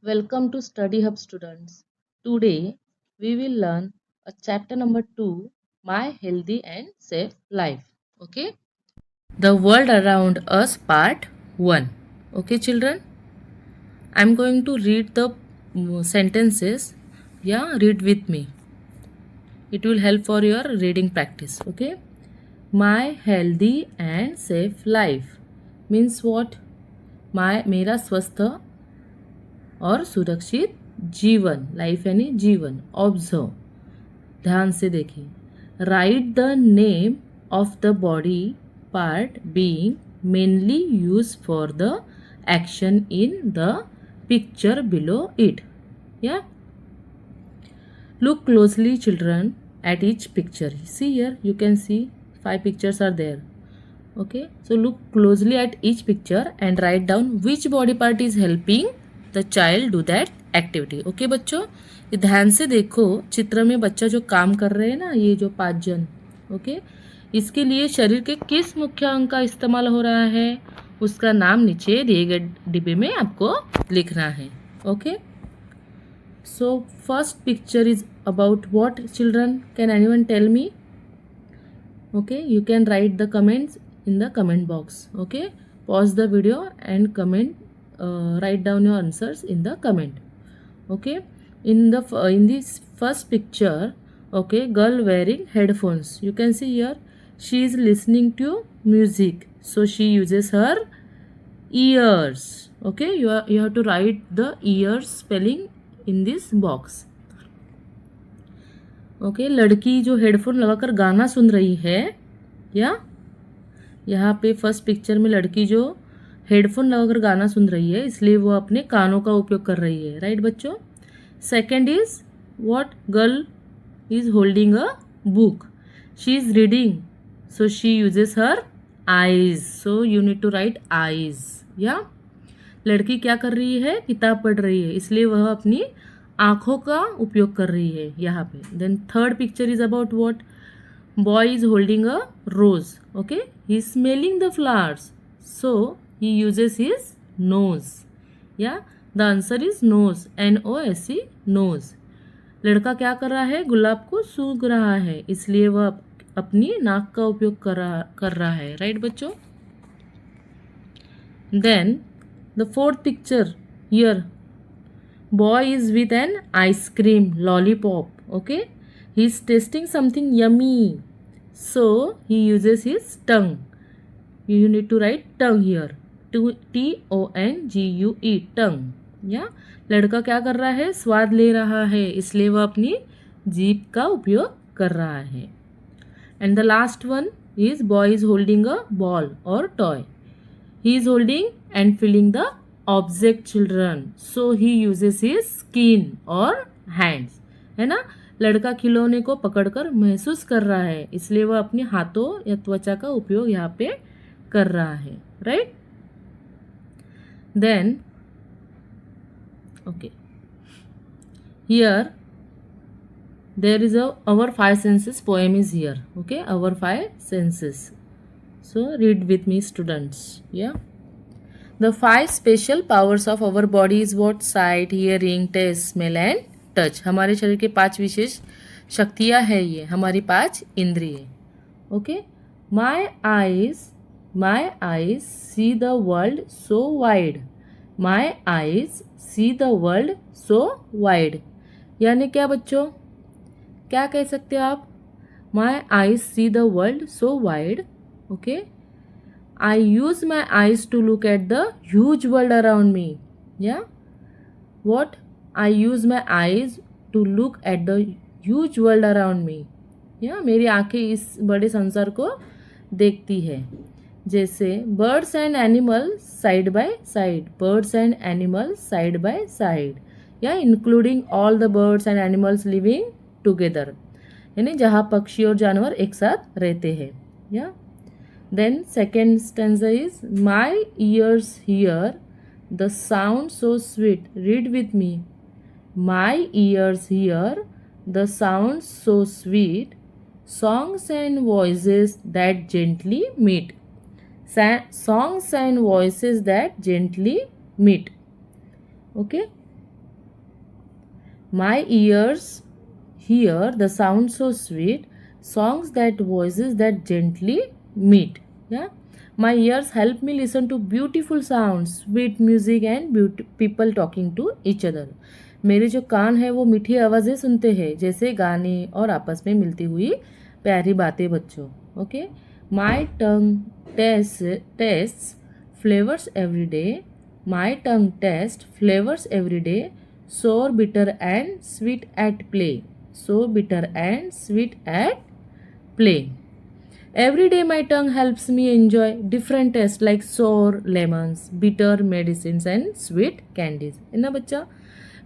Welcome to Study Hub students. Today we will learn a chapter number 2, My Healthy and Safe Life. Okay? The World Around Us Part 1. Okay children? I'm going to read the sentences. Yeah, read with me. It will help for your reading practice. Okay? My healthy and safe life means what? मेरा स्वस्थ और सुरक्षित जीवन, life यानी जीवन. Observe, ध्यान से देखिए. Right the name of the body part being mainly use for the action in the picture below it. या look closely children at each picture. See here, you can see 5 pictures are there. Okay, so look closely at each picture and write down which body part is helping the child do that activity. Okay बच्चों, ये ध्यान से देखो. चित्र में बच्चा जो काम कर रहे हैं ना, ये जो 5 जन, ओके, इसके लिए शरीर के किस मुख्य अंग का इस्तेमाल हो रहा है, उसका नाम नीचे दिए गए डिब्बे में आपको लिखना है. Okay, so first picture is about what children? Can anyone tell me? Okay, you can write the comments in the comment box. Okay, pause the video and comment, write down your answers in the comment. Okay, in this first picture, okay, girl wearing headphones. You can see here she is listening to music, so she uses her ears. Okay, you have to write the ears spelling in this box. Okay, लड़की जो headphone लगाकर गाना सुन रही है, या यहाँ पे first picture में लड़की जो हेडफोन लगाकर गाना सुन रही है, इसलिए वो अपने कानों का उपयोग कर रही है. राइट बच्चों. Second is what? Girl is holding a book. She is reading, so she uses her eyes. So you need to write eyes. या लड़की क्या कर रही है? किताब पढ़ रही है, इसलिए वह अपनी आँखों का उपयोग कर रही है यहाँ पे. Then third picture is about what? Boy is holding a rose. Okay, he is smelling the flowers, so he uses his nose. या the answer is nose, NOSE, nose. लड़का क्या कर रहा है? गुलाब को सूंघ रहा है, इसलिए वह अपनी नाक का उपयोग कर रहा है. राइट बच्चों. Then the fourth picture here, boy is with an ice cream lollipop. Okay, he is tasting something yummy, so he uses his tongue. You need to write tongue here, TONGUE, tongue. या लड़का क्या कर रहा है? स्वाद ले रहा है, इसलिए वह अपनी जीभ का उपयोग कर रहा है. And the last one is boy is holding a ball और toy. He is holding and feeling the object children, so he uses his skin और हैंड्स. है ना, लड़का खिलौने को पकड़कर महसूस कर रहा है, इसलिए वह अपने हाथों या त्वचा का उपयोग यहाँ पे कर रहा है. Right. Then okay, here there is our 5 senses poem is here. Okay, our 5 senses. So read with me students. Yeah, the 5 special powers of our body is what? Sight, hearing, taste, smell and touch. हमारे शरीर के 5 विशेष शक्तियाँ है, ये हमारी 5 इंद्रिय. Okay, my eyes see the world so wide. my eyes see the world so wide. यानी क्या बच्चों? क्या कह सकते हो आप? My eyes see the world so wide. Okay, I use my eyes to look at the huge world around me. या what? I use my eyes to look at the huge world around me. या मेरी आंखें इस बड़े संसार को देखती है. जैसे birds and animal side by side. Birds and animal side by side. या including all the birds and animals living together, यानी जहाँ पक्षी और जानवर एक साथ रहते हैं. या then second stanza is my ears hear the sound so sweet. Read with me. My ears hear the sound so sweet, songs and voices that gently meet. songs and voices that gently meet. Okay, My ears hear the sound so sweet, songs that voices that gently meet. Yeah, my ears help me listen to beautiful sounds, sweet music and people talking to each other. मेरे जो कान है वो मीठी आवाज़ें सुनते हैं, जैसे गाने और आपस में मिलती हुई प्यारी बातें बच्चों. Okay. My tongue test flavors every day. My tongue tastes flavors every day. Sour, bitter, and sweet at play. So bitter and sweet at play. Every day my tongue helps me enjoy different tastes like sour lemons, bitter medicines, and sweet candies. है ना बच्चा?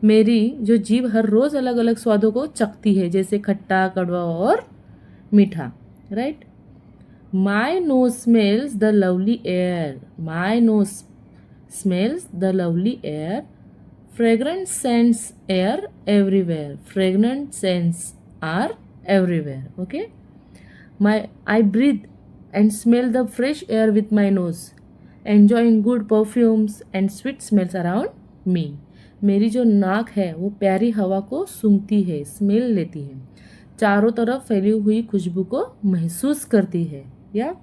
मेरी जो जीभ हर रोज़ अलग अलग स्वादों को चखती है, जैसे खट्टा, कड़वा और मीठा. Right. My nose smells the lovely air. My nose smells the lovely air. Fragrant scents air everywhere. Fragrant scents are everywhere. Okay. I breathe and smell the fresh air with my nose, enjoying good perfumes and sweet smells around me. मेरी जो नाक है वो प्यारी हवा को सूंघती है, smell लेती है, चारों तरफ फैली हुई खुशबू को महसूस करती है. या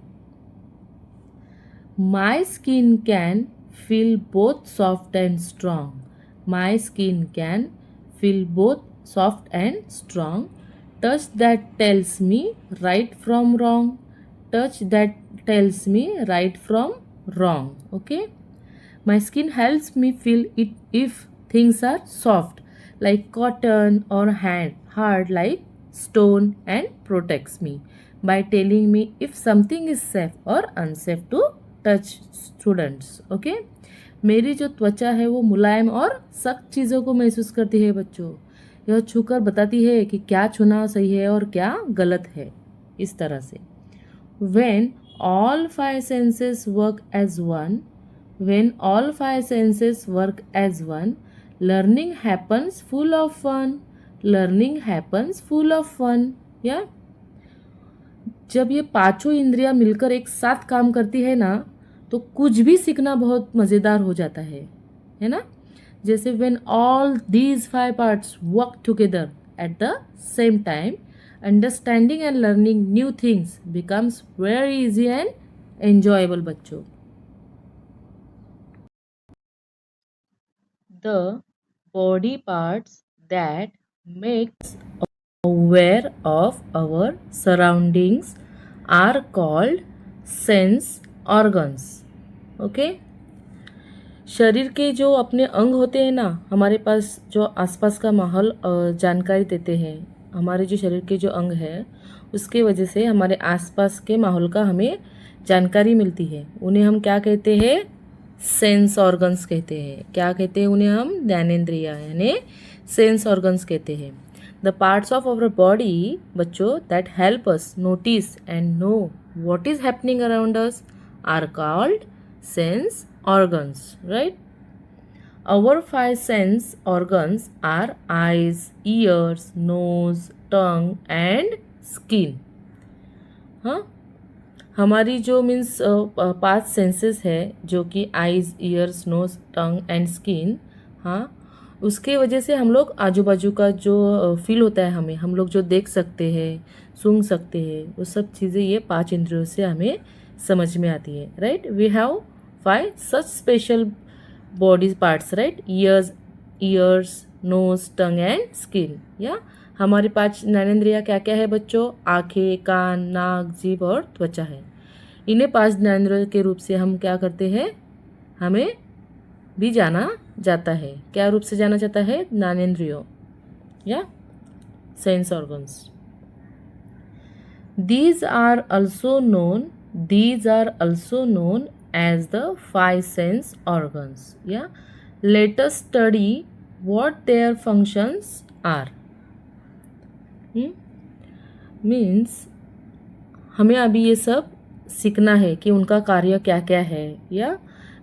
my skin can feel both soft and strong. My skin can feel both soft and strong. Touch that tells me right from wrong. Touch that tells me right from wrong. Okay. My skin helps me feel it if things are soft like cotton or hard like stone and protects me by telling me if something is safe or unsafe to touch. Students. Okay. मेरी जो त्वचा है वो मुलायम और सख्त चीज़ों को महसूस करती है बच्चों. यह छूकर बताती है कि क्या छूना सही है और क्या गलत है. इस तरह से when all five senses work as one, when all five senses work as one, learning happens full of fun. Learning happens full of fun. या जब ये पांचों इंद्रियां मिलकर एक साथ काम करती है ना, तो कुछ भी सीखना बहुत मज़ेदार हो जाता है ना. जैसे when all these five parts work together at the same time, understanding and learning new things becomes very easy and enjoyable बच्चों. The body parts that make us aware of our surroundings are called sense organs. Okay. शरीर के जो अपने अंग होते हैं ना, हमारे पास जो आसपास का माहौल जानकारी देते हैं. हमारे जो शरीर के जो अंग है उसके वजह से हमारे आसपास के माहौल का हमें जानकारी मिलती है. उन्हें हम क्या कहते हैं? सेंस ऑर्गन्स कहते हैं. क्या कहते हैं उन्हें हम? ज्ञानेंद्रिया यानी सेंस ऑर्गन्स कहते हैं. The parts of our body बच्चों that help us notice and know what is happening around us are called sense organs. Right. Our five sense organs are eyes, ears, nose, tongue and skin. हाँ, हमारी जो means पांच senses है जो कि eyes, ears, nose, tongue and skin. हाँ, उसके वजह से हम लोग आजू बाजू का जो फील होता है हमें, हम लोग जो देख सकते हैं, सूंघ सकते हैं, वो सब चीज़ें ये पांच इंद्रियों से हमें समझ में आती है. Right. We have five such special body parts. Right. Ears, nose, tongue and skin. या हमारे पांच ज्ञानेंद्रियाँ क्या क्या है बच्चों? आँखें, कान, नाक, जीभ और त्वचा है. इन्हें पांच ज्ञानेंद्रियों के रूप से हम क्या करते हैं? हमें भी जाना जाता है. क्या रूप से जाना जाता है? ज्ञानेंद्रियों या sense organs. These are also known as the five sense organs. Yeah. Let us study what their functions are. Means हमें अभी ये सब सीखना है कि उनका कार्य क्या क्या है. या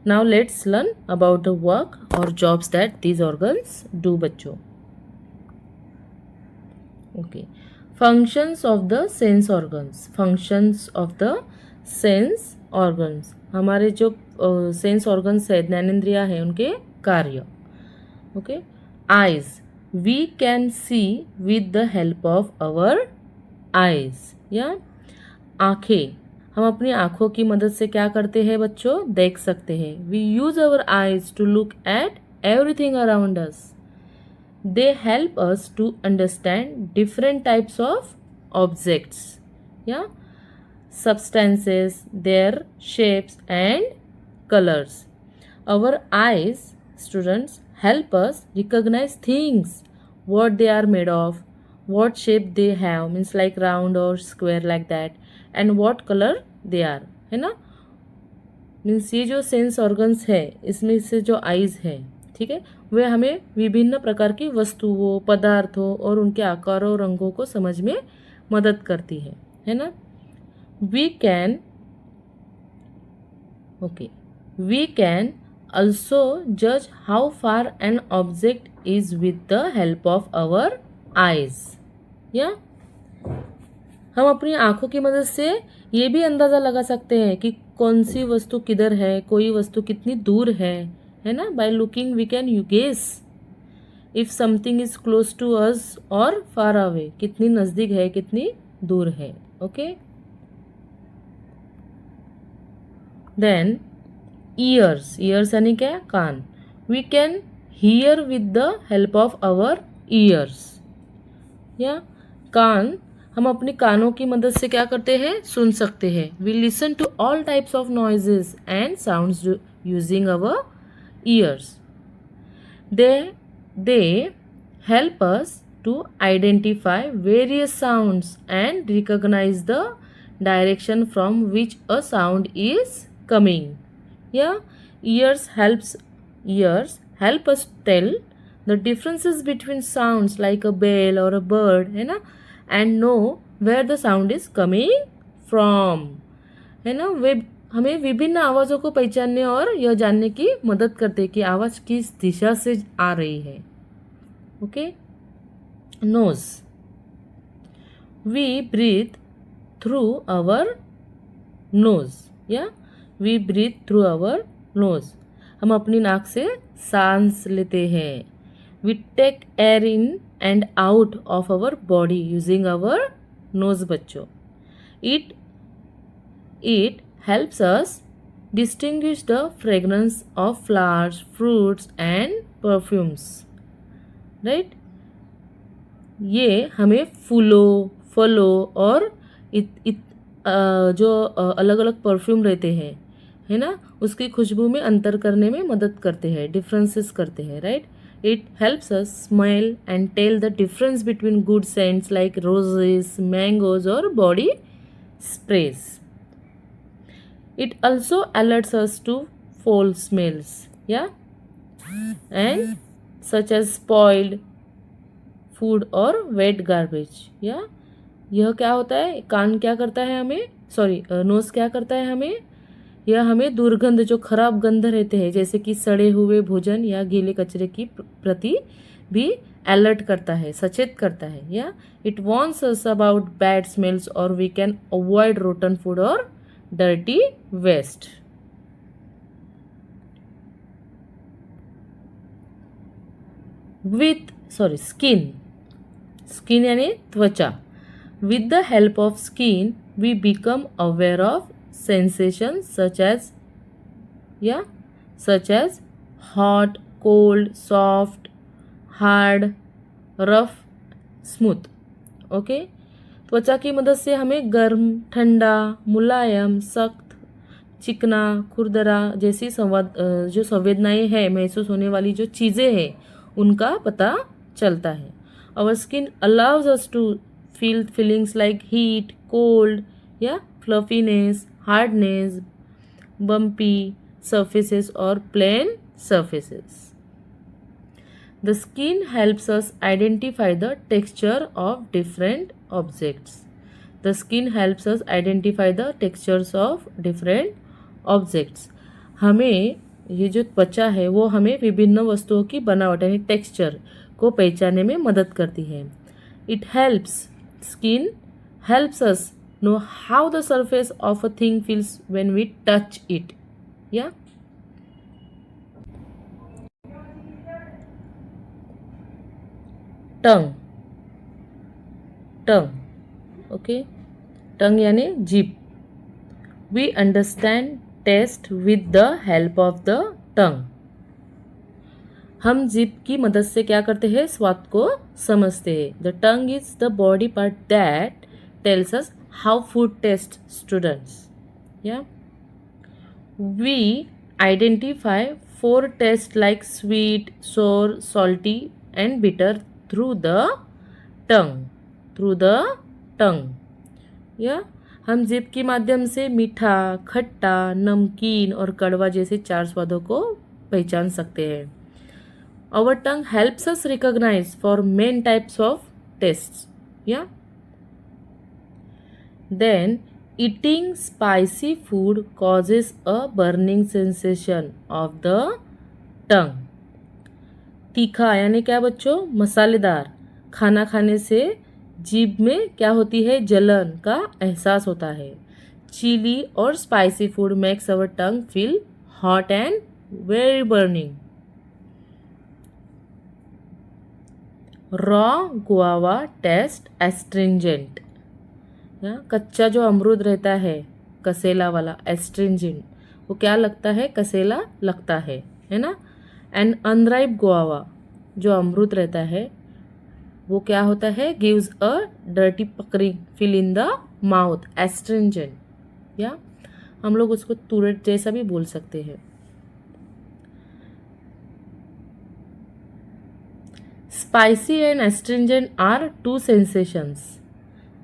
now let's learn about the work और jobs that these organs do बच्चों. Okay. Functions of the sense organs. Functions of the sense organs. हमारे जो सेंस ऑर्गन्स है, ज्ञानेंद्रिया है, उनके कार्य. Okay. Eyes. We can see with the help of our eyes. या आंखें, हम अपनी आंखों की मदद से क्या करते हैं बच्चों, देख सकते हैं। We use our eyes to look at everything around us. They help us to understand different types of objects या substances, their shapes and colors. Our eyes, students, help us recognize things, what they are made of, what shape they have, means like round or square like that, and what color they are, है ना। Means ये जो sense organs है इसमें से जो eyes है, ठीक है, वे हमें विभिन्न प्रकार की वस्तुओं, पदार्थों और उनके आकारों और रंगों को समझ में मदद करती है ना। we can we can also judge how far an object is with the help of our eyes। या हम अपनी आंखों की मदद से ये भी अंदाज़ा लगा सकते हैं कि कौन सी वस्तु किधर है, कोई वस्तु कितनी दूर है ना। By looking we can you guess if something is close to us और फार अवे, कितनी नज़दीक है, कितनी दूर है। ओके। देन ईयर्स, ईयर्स यानी क्या, कान। We can hear with the help of our ears. या कान, हम अपने कानों की मदद से क्या करते हैं, सुन सकते हैं। We listen to all types of noises and sounds using our ears. They help us to identify various sounds and recognise the direction from which a sound is coming। Yeah, ears help us tell the differences between sounds like a bell or a bird, है ना, and know where the sound is coming from, है ना। वे हमें विभिन्न आवाज़ों को पहचानने और यह जानने की मदद करते हैं कि आवाज़ किस दिशा से आ रही है। Okay. Nose, we breathe through our nose. या we breathe through our nose, हम अपनी नाक से सांस लेते हैं। We take air in and out of our body using our nose बच्चों। It helps us distinguish the fragrance of flowers, fruits and perfumes. Right, ये हमें फूलों, फलों और जो अलग अलग परफ्यूम रहते हैं, है ना, उसकी खुशबू में अंतर करने में मदद करते हैं, डिफरेंसेस करते हैं। Right, it helps us smell and tell the difference between good scents like roses, mangoes और body sprays. It also alerts us to foul smells, yeah, and such as spoiled food or wet garbage। या यह क्या होता है, कान क्या करता है हमें, नोज क्या करता है हमें, यह हमें दुर्गंध, जो खराब गंध रहते हैं जैसे कि सड़े हुए भोजन या गीले कचरे की प्रति भी अलर्ट करता है, सचेत करता है। या it warns us about bad smells और we can avoid rotten food और डर्टी वेस्ट। स्किन यानी त्वचा। With the help of skin we become aware of sensations such as hot, cold, soft, hard, rough, smooth। Okay. त्वचा की मदद से हमें गर्म, ठंडा, मुलायम, सख्त, चिकना, खुरदरा जैसी जो संवेदनाएं हैं, महसूस होने वाली जो चीज़ें हैं, उनका पता चलता है। Our skin allows us to feel feelings like heat, cold या fluffiness, hardness, bumpy surfaces or plain surfaces। The skin helps us identify the texture of different objects। The skin helps us identify the textures of different objects। हमें ये जो त्वचा है वो हमें विभिन्न वस्तुओं की बनावट यानी टेक्सचर को पहचानने में मदद करती है। Skin helps us know how the surface of a thing feels when we touch it। Yeah, tongue, tongue, okay, tongue यानी जीभ. We understand taste with the help of the tongue. हम जीभ की मदद से क्या करते हैं, स्वाद को समझते हैं. The tongue is the body part that tells us how food taste, students. या we identify 4 tastes like sweet, sour, salty and bitter through the tongue. Through the tongue. या हम जीभ के माध्यम से मीठा, खट्टा, नमकीन और कड़वा जैसे 4 स्वादों को पहचान सकते हैं. Our tongue helps us recognize for main types of tastes. Yeah. Then eating spicy food causes a burning sensation of the tongue. तीखा यानी क्या बच्चों, मसालेदार खाना खाने से जीभ में क्या होती है, जलन का एहसास होता है. चिली और spicy food makes our tongue feel hot and very burning. Raw guava taste astringent. कच्चा जो अमरूद रहता है, कसेला वाला, एस्ट्रिंजेंट, वो क्या लगता है, कसेला लगता है ना. एंड अनराइप गुआवा जो अमरूद रहता है वो क्या होता है, gives a dirty puckering feel in the mouth, astringent. या हम लोग उसको तुरट जैसा भी बोल सकते हैं. Spicy and astringent are two sensations.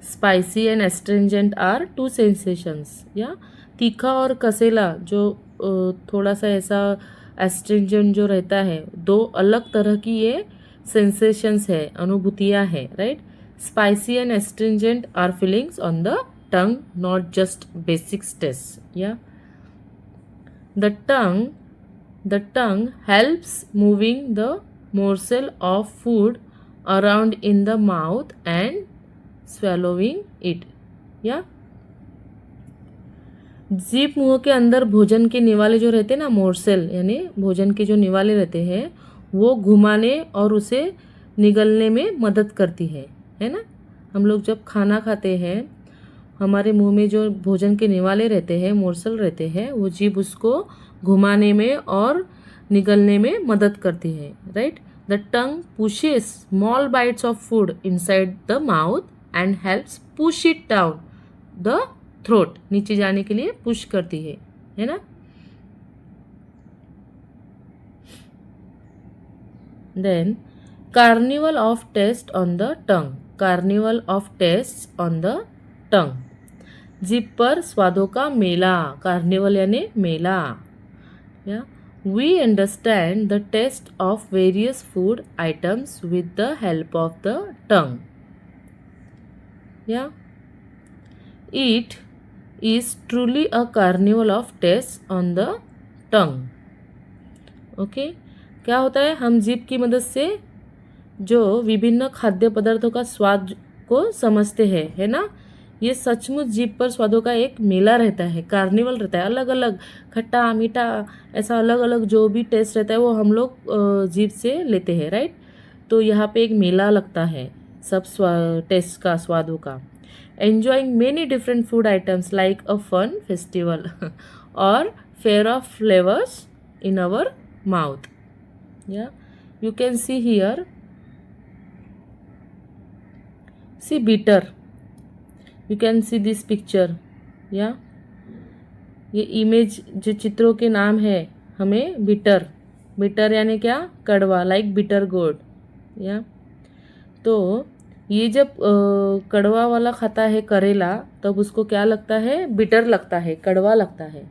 Spicy and astringent are two sensations. या तीखा और कसेला जो थोड़ा सा ऐसा एस्ट्रिंजेंट जो रहता है, 2 अलग तरह की ये सेंसेशंस है, अनुभूतियाँ है, right. Spicy and astringent are feelings on the tongue, not just basic taste. या the tongue helps moving the morsel of food around in the mouth and swallowing it. या जीभ मुंह के अंदर भोजन के निवाले जो रहते हैं ना, मोर्सेल यानी भोजन के जो निवाले रहते हैं, वो घुमाने और उसे निगलने में मदद करती है ना. हम लोग जब खाना खाते हैं, हमारे मुंह में जो भोजन के निवाले रहते हैं, मोर्सेल रहते हैं, वो जीभ उसको घुमाने में और निगलने में मदद करती है, right. The tongue pushes small bites of food inside the mouth and helps push it down the throat. नीचे जाने के लिए पुश करती है ना. Then carnival of taste on the tongue. Carnival of tastes on the tongue. जीभ पर स्वादों का मेला, कार्निवल यानी मेला. या we understand the taste of various food items with the help of the tongue. Yeah. It is truly a carnival of taste on the tongue. Okay. क्या होता है, हम जीभ की मदद से जो विभिन्न खाद्य पदार्थों का स्वाद को समझते हैं, है ना. ये सचमुच जीभ पर स्वादों का एक मेला रहता है, कार्निवल रहता है. अलग अलग खट्टा, मीठा, ऐसा अलग अलग जो भी टेस्ट रहता है वो हम लोग जीभ से लेते हैं, राइट. तो यहाँ पे एक मेला लगता है सब टेस्ट का, स्वादों का. Enjoying many different food items like a fun festival और fair of flavours in our mouth. या you can see here, see bitter. You can see this picture. या ये इमेज जो चित्रों के नाम है हमें बिटर. बिटर यानी क्या, कड़वा, लाइक बिटर गोड. या तो ये जब कड़वा वाला खाता है करेला, तब उसको क्या लगता है, बिटर लगता है, कड़वा लगता है.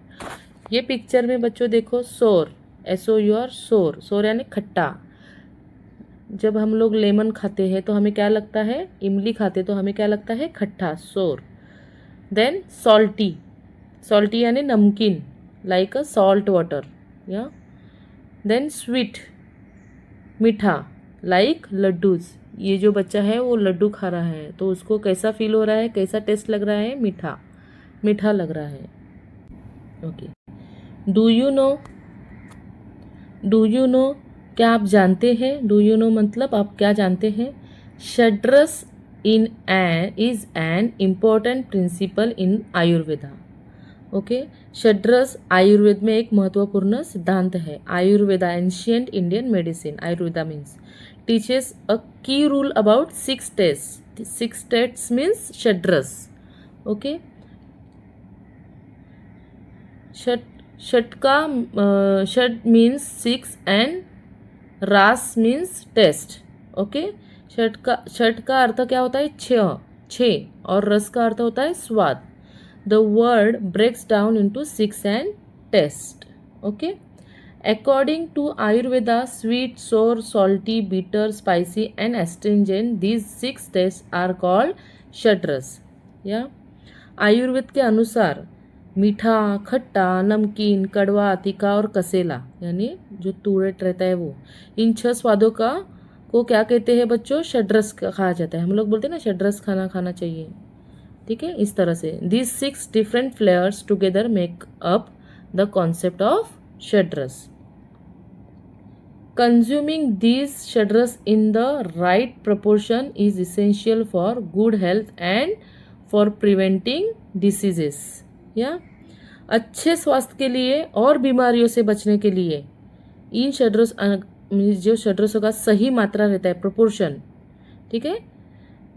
ये पिक्चर में बच्चों देखो, सोर, SOUR, सोर. सोर यानी खट्टा. जब हम लोग लेमन खाते हैं तो हमें क्या लगता है, इमली खाते तो हमें क्या लगता है, खट्टा, सोर. Then salty. सॉल्टी यानी नमकीन, लाइक अ सॉल्ट वाटर. या देन स्वीट, मीठा, लाइक लड्डूज. ये जो बच्चा है वो लड्डू खा रहा है तो उसको कैसा फील हो रहा है, कैसा टेस्ट लग रहा है, मीठा, मीठा लग रहा है. Okay. Do you know, do you know क्या आप जानते हैं. डू यू नो मतलब आप क्या जानते हैं. Shadras is an important principle in Ayurveda. Okay, षड्रस आयुर्वेद में एक महत्वपूर्ण सिद्धांत है. Ayurveda ancient Indian medicine. Ayurveda means teaches a key rule about 6 taste. 6 taste means shadras. Okay, षड मीन्स 6 एंड रास मीन्स टेस्ट. ओके, षड का अर्थ क्या होता है? छः, और रस का अर्थ होता है स्वाद. The word breaks down into 6 and taste. Okay. According to Ayurveda, sweet, sour, salty, bitter, spicy, and astringent, these 6 tastes are called Shadras. Yeah. Ayurveda के अनुसार मीठा, खट्टा, नमकीन, कड़वा, तीखा और कसेला, यानी जो तूरट रहता है वो, इन 6 स्वादों को क्या कहते हैं बच्चों? षड्रस कहा जाता है. हम लोग बोलते हैं ना षड्रस खाना खाना चाहिए. ठीक है, इस तरह से these 6 different flavours together make up the concept of shadras. Consuming these shadras in the right proportion is essential for good health and for preventing diseases. या अच्छे स्वास्थ्य के लिए और बीमारियों से बचने के लिए इन षड्रस जो षड्रसों का सही मात्रा रहता है, प्रोपोर्शन, ठीक है,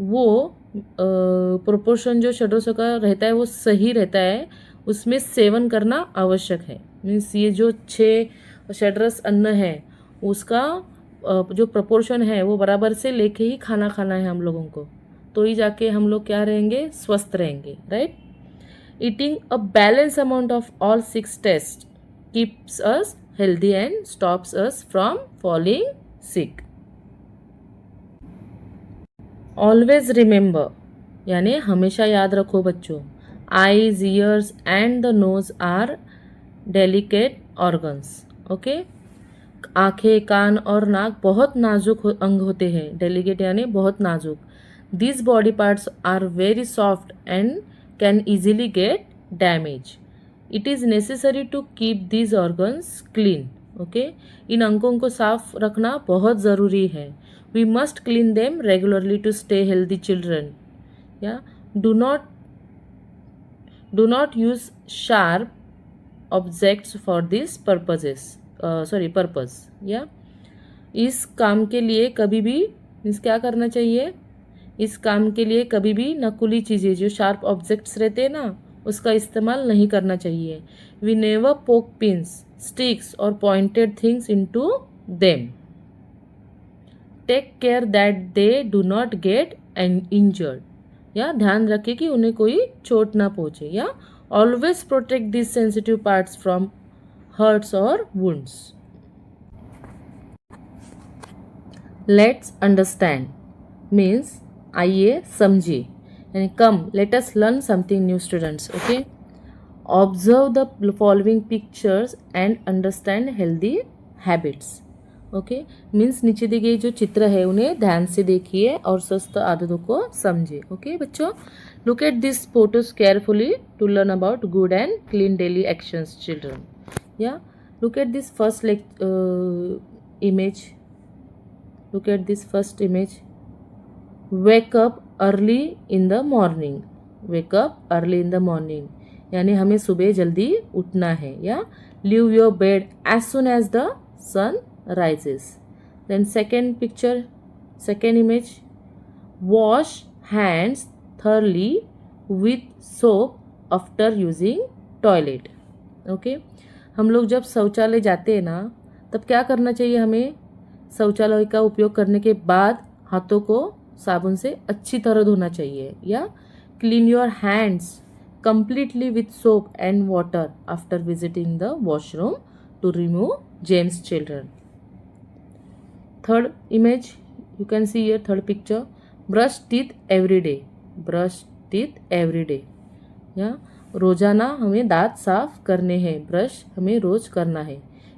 वो प्रोपोर्शन जो षड्रसों का रहता है वो सही रहता है, उसमें सेवन करना आवश्यक है. मीन्स ये जो 6 षड्रस अन्न है उसका जो प्रोपोर्शन है वो बराबर से लेके ही खाना खाना है हम लोगों को, तो ही जाके हम लोग क्या रहेंगे? स्वस्थ रहेंगे. Right. Eating a balance amount of all 6 taste keeps us healthy and stops us from falling sick. Always remember, यानी हमेशा याद रखो बच्चों, eyes, ears and the nose are delicate organs. Okay, आंखें, कान और नाक बहुत नाजुक अंग होते हैं. डेलिकेट यानी बहुत नाजुक. This body parts are very soft and can easily get damage. It is necessary to keep these organs clean. Okay, इन अंगों को साफ रखना बहुत ज़रूरी है. We must clean them regularly to stay healthy children. Yeah. Do not use sharp objects for these purposes. Purpose. Yeah. इस काम के लिए कभी भी क्या करना चाहिए? इस काम के लिए कभी भी नकुली चीज़ें जो शार्प ऑब्जेक्ट्स रहते हैं ना उसका इस्तेमाल नहीं करना चाहिए. We never poke pins, sticks or pointed things into them. Take care that they do not get injured. या ध्यान रखें कि उन्हें कोई चोट ना पहुंचे. या always protect this sensitive parts from hurts और वुंड्स. लेट्स अंडरस्टैंड मीन्स आइए समझिए, यानी come let us learn something new students. Okay, observe the following pictures and understand healthy habits. Okay, means नीचे दी गई जो चित्र है उन्हें ध्यान से देखिए और स्वस्थ आदतों को समझिए. ओके बच्चों, look at this photos carefully to learn about good and clean daily actions children. या look at this first image. Look at this first image. Wake up early in the morning. Wake up early in the morning यानी हमें सुबह जल्दी उठना है. या leave your bed as soon as the sun rises. Then second image, wash hands thoroughly with soap after using toilet. Okay, हम लोग जब शौचालय जाते हैं ना तब क्या करना चाहिए? हमें शौचालय का उपयोग करने के बाद हाथों को साबुन से अच्छी तरह धोना चाहिए. या clean your hands completely with soap and water after visiting the washroom to remove germs children. Third image, you can see here third picture, brush teeth every day. Brush teeth every day. या रोजाना हमें दांत साफ करने हैं. Brush हमें रोज करना है.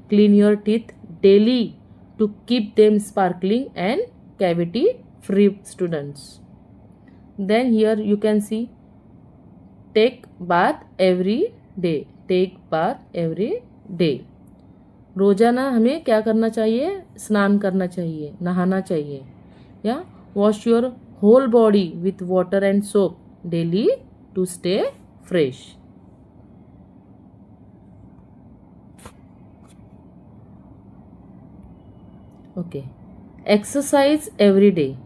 Clean your teeth daily to keep them sparkling and cavity free students. Then here you can see take bath every day. Take bath every day. रोजाना हमें क्या करना चाहिए? स्नान करना चाहिए, नहाना चाहिए. या wash your whole body with water and soap daily to stay fresh. Okay. Exercise every day.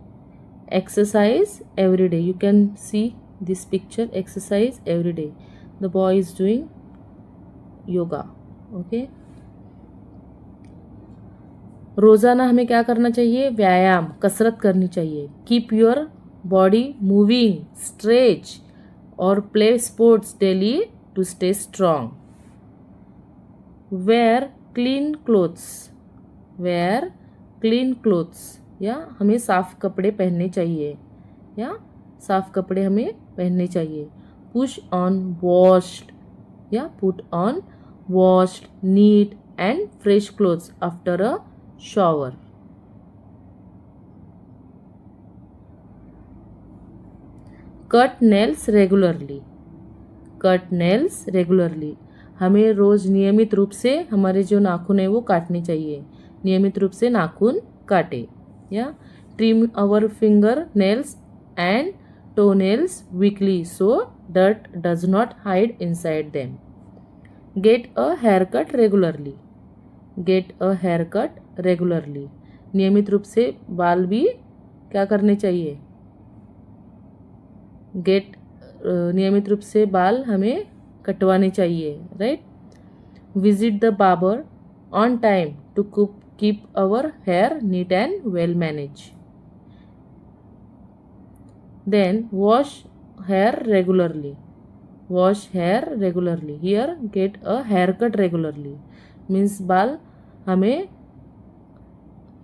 Exercise every day. You can see this picture. Exercise every day. The boy is doing yoga. Okay. रोज़ाना हमें क्या करना चाहिए? व्यायाम, कसरत करनी चाहिए. Keep your body moving, stretch और play sports daily to stay strong. Wear clean clothes. Wear clean clothes, या हमें साफ कपड़े पहनने चाहिए, या साफ कपड़े हमें पहनने चाहिए. पुश ऑन वॉश्ड, या put on washed, neat and fresh clothes after a shower. Cut nails regularly. Cut nails regularly, हमें रोज नियमित रूप से हमारे जो नाखून है वो काटने चाहिए. नियमित रूप से नाखून काटे. या trim our finger nails and toe nails weekly so dirt does not hide inside them. Get a hair cut regularly. Get a hair cut regularly, नियमित रूप से बाल भी क्या करने चाहिए? नियमित रूप से बाल हमें कटवाने चाहिए. Right. Visit the barber on time to keep our hair neat and well managed. Then wash hair regularly. Wash hair regularly. Here get a haircut regularly. Means बाल हमें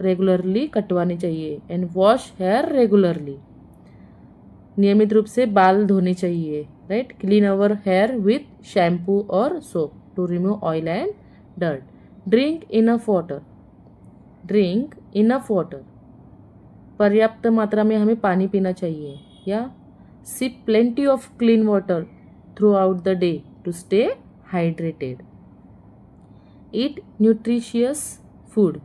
रेगुलरली कटवाने चाहिए. एंड वॉश हेयर रेगुलरली, नियमित रूप से बाल धोने चाहिए. Right. Clean our hair with shampoo और soap to remove oil and dirt. Drink enough water. Drink enough water, पर्याप्त मात्रा में हमें पानी पीना चाहिए. या sip plenty of clean water throughout the day to stay hydrated. Eat nutritious food,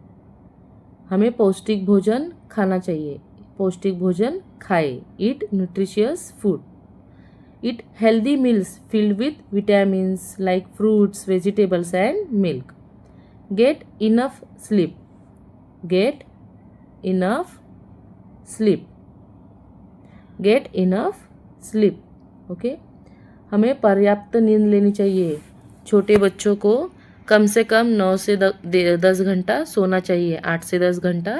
हमें पौष्टिक भोजन खाना चाहिए. पौष्टिक भोजन खाए. Eat nutritious food. Eat healthy meals filled with vitamins like fruits, vegetables and milk. Get enough sleep. Get enough sleep. Get enough sleep. Okay. हमें पर्याप्त नींद लेनी चाहिए. छोटे बच्चों को कम से कम 9 से 10 घंटा सोना चाहिए. 8 से 10 घंटा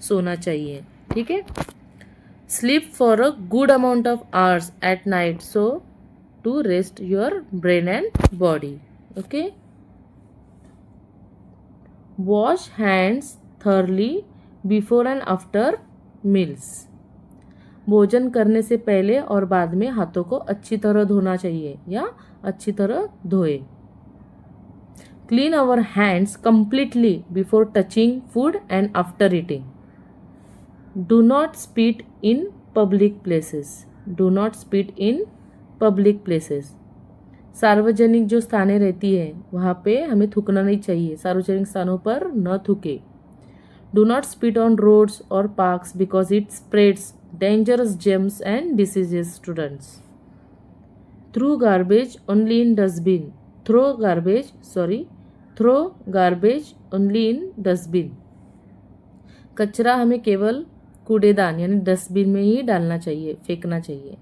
सोना चाहिए. ठीक है. Sleep for a good amount of hours at night so to rest your brain and body. Okay. Wash hands thoroughly before and after meals. भोजन करने से पहले और बाद में हाथों को अच्छी तरह धोना चाहिए, या अच्छी तरह धोए. Clean our hands completely before touching food and after eating. Do not spit in public places. Do not spit in public places, सार्वजनिक जो स्थानें रहती है वहाँ पे हमें थूकना नहीं चाहिए. सार्वजनिक स्थानों पर न थूके. Do not spit on roads or parks because it spreads dangerous germs and diseases. Students, throw garbage only in dustbin. Throw garbage only in dustbin. कचरा हमें केवल कूड़ेदान यानी डस्टबिन में ही डालना चाहिए, फेंकना चाहिए.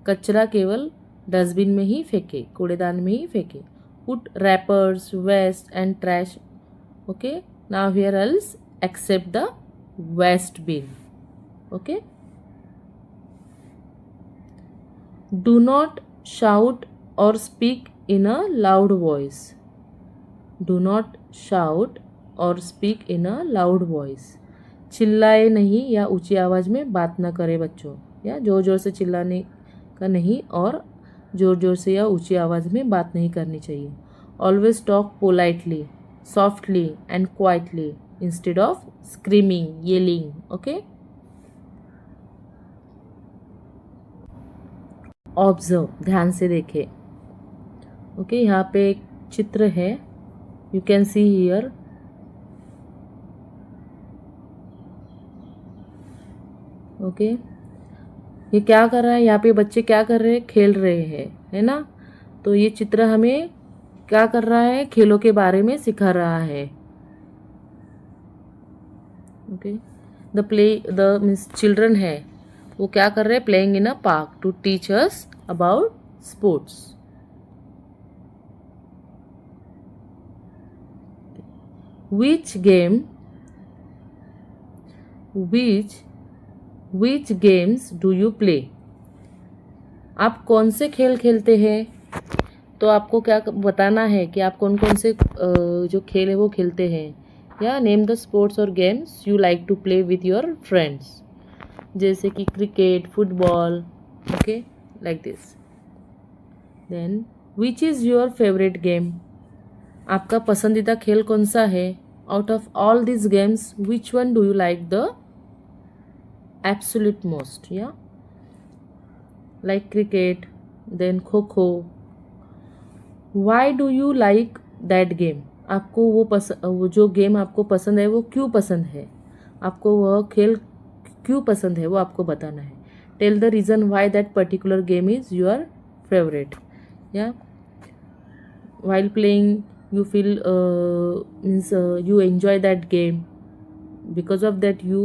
कचरा केवल डस्टबिन में ही फेंके, कूड़ेदान में ही फेंके. Put wrappers, waste and trash. Okay. Now here else except the waste bin. Okay. Do not shout or speak in a loud voice. Do not shout or speak in a loud voice. चिल्लाए नहीं या ऊंची आवाज़ में बात ना करें बच्चों. या जोर जोर से चिल्लाने का नहीं और जोर जोर से या ऊंची आवाज़ में बात नहीं करनी चाहिए. Always talk politely, softly and quietly instead of screaming, yelling. Okay. Observe, ध्यान से देखें. ओके. यहाँ पे एक चित्र है. You can see here. Okay, ये क्या कर रहा है, यहाँ पे बच्चे क्या कर रहे हैं, खेल रहे हैं, है ना। तो ये चित्र हमें क्या कर रहा है, खेलों के बारे में सिखा रहा है। ओके, द मीन्स चिल्ड्रन है, वो क्या कर रहे हैं, playing in a park to teach us about sports. Which game which which games do you play, आप कौन से खेल खेलते हैं। तो आपको क्या बताना है कि आप कौन कौन से जो खेल है वो खेलते हैं, या नेम द स्पोर्ट्स और games you like to play with your friends, जैसे कि cricket, football, okay, like this. Then which is your favourite game, आपका पसंदीदा खेल कौन सा है। Out of all this games which one do you like the absolute most, या like cricket, then kho kho. Why do you like that game, आपको वो जो गेम आपको पसंद है वो क्यों पसंद है, आपको वह खेल क्यों पसंद है वो आपको बताना है। Tell the reason why that particular game is your favourite, या while playing you feel means you enjoy that game, because of that you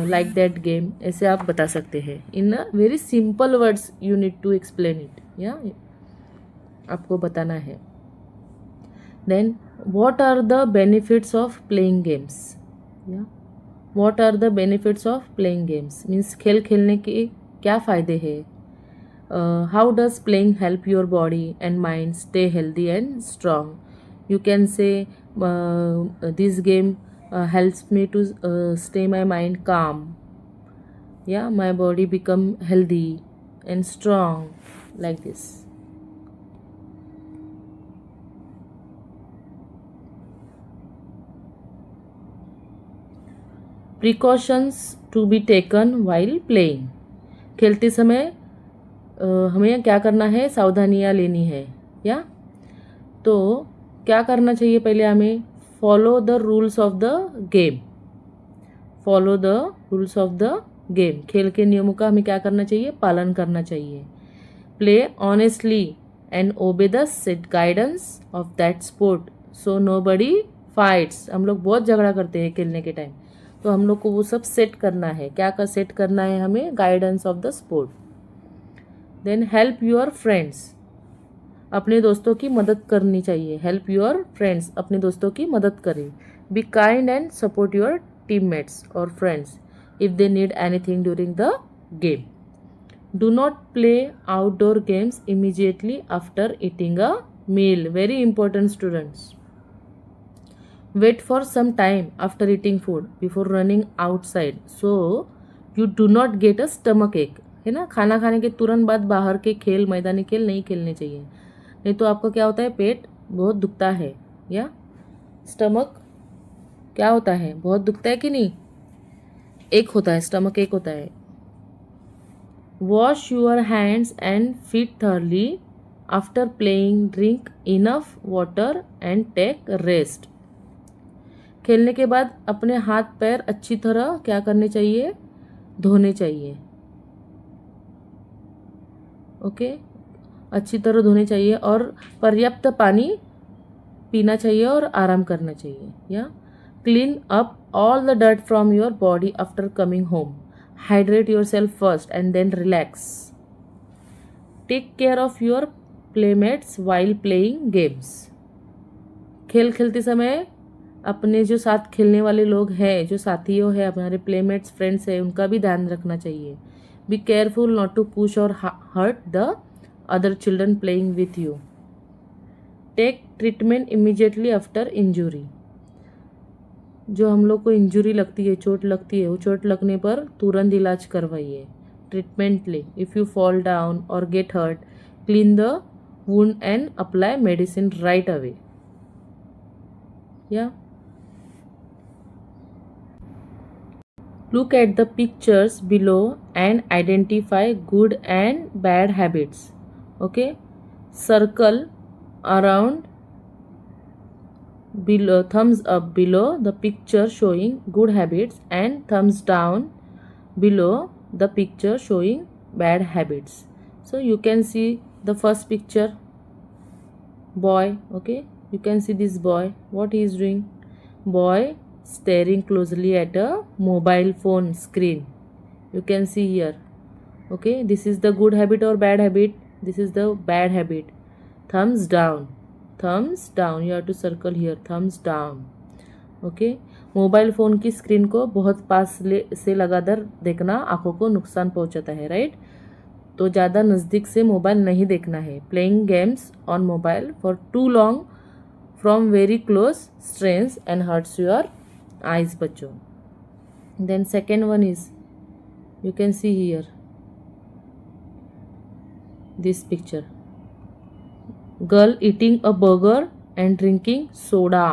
like that game, ऐसे आप बता सकते हैं। In a very simple words you need to explain it, या आपको बताना है। Then what are the benefits of playing games, या what are the benefits of playing games means खेल खेलने के क्या फ़ायदे हैं। How does playing help your body and mind stay healthy and strong? You can say this game helps me to stay my mind calm. Yeah, my body become healthy and strong, like this. Precautions to be taken while playing. खेलते समय हमें क्या करना है, सावधानियाँ लेनी है, या तो क्या करना चाहिए, पहले हमें follow the rules of the game, follow the rules of the game, खेल के नियमों का हमें क्या करना चाहिए, पालन करना चाहिए। Play honestly and obey the set guidance of that sport so nobody fights, हम लोग बहुत झगड़ा करते हैं खेलने के टाइम, तो हम लोग को वो सब सेट करना है, क्या कर सेट करना है हमें, guidance of the sport. Then help your friends, अपने दोस्तों की मदद करनी चाहिए, हेल्प योर फ्रेंड्स, अपने दोस्तों की मदद करें। Be kind and support your teammates और friends if they need anything during the game. Do not play outdoor games immediately after eating a meal, very important students. Wait for some time after eating food before running outside so you do not get a stomach ache, है ना, खाना खाने के तुरंत बाद बाहर के खेल, मैदानी खेल नहीं खेलने चाहिए, नहीं तो आपका क्या होता है, पेट बहुत दुखता है, या स्टमक क्या होता है, बहुत दुखता है कि नहीं, एक होता है, स्टमक एक होता है। Wash your hands and feet thoroughly after playing, drink enough water and take rest, खेलने के बाद अपने हाथ पैर अच्छी तरह क्या करने चाहिए, धोने चाहिए, ओके, अच्छी तरह धोने चाहिए और पर्याप्त पानी पीना चाहिए और आराम करना चाहिए, या clean up all the dirt from your body after coming home, hydrate your self first and then relax, take care of your playmates while playing games, खेल खेलते समय अपने जो साथ खेलने वाले लोग हैं, जो साथियों हैं, हमारे प्लेमेट्स फ्रेंड्स हैं, उनका भी ध्यान रखना चाहिए। Be careful not to push और hurt the other children playing with you, take treatment immediately after injury, जो हम लोग को इंजुरी लगती है, चोट लगती है, वो चोट लगने पर तुरंत इलाज करवाइए, ट्रीटमेंट ले। इफ़ यू फॉल डाउन और get hurt, clean the wound and apply medicine right away, या look at the pictures below and identify good and bad habits, okay, circle around below, thumbs up below the picture showing good habits and thumbs down below the picture showing bad habits. So you can see the first picture, boy. Okay, you can see this boy, what he is doing. Boy staring closely at a mobile phone screen. You can see here. Okay, this is the good habit or bad habit? This is the bad habit. Thumbs down. Thumbs down. You have to circle here. Thumbs down. Okay, mobile phone की screen को बहुत पास से लगातार देखना आंखों को नुकसान पहुंचाता है, राइट। तो ज़्यादा नज़दीक से मोबाइल नहीं देखना है। Playing games on mobile for too long from very close strains and hurts your eyes बच्चों। Then second one is, you can see here this picture, girl eating a burger and drinking soda.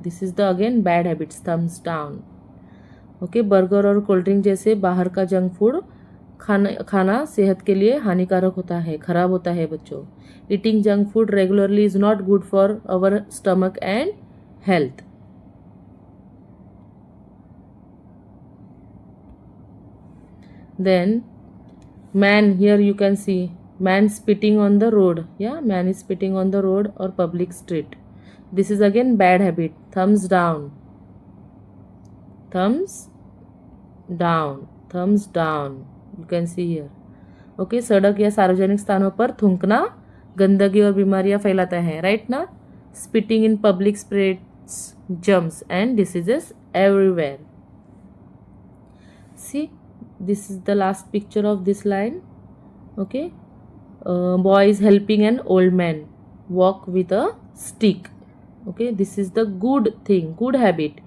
This is the again bad habits. Thumbs down. Okay, burger और cold drink जैसे बाहर का junk food खाना सेहत के लिए हानिकारक होता है, खराब होता है बच्चों। Eating junk food regularly is not good for our stomach and health. Then man, here you can see man spitting on the road. Yeah, man is spitting on the road or public street. This is again bad habit. Thumbs down. Thumbs down. Thumbs down. You can see here. Okay, सड़क या सार्वजनिक स्थानों पर थूकना गंदगी और बीमारियां फैलाता है, राइट ना। Spitting in public spreads germs and diseases everywhere. See, this is the last picture of this line. Okay, boy is helping an old man walk with a stick. Okay, this is the good thing, good habit.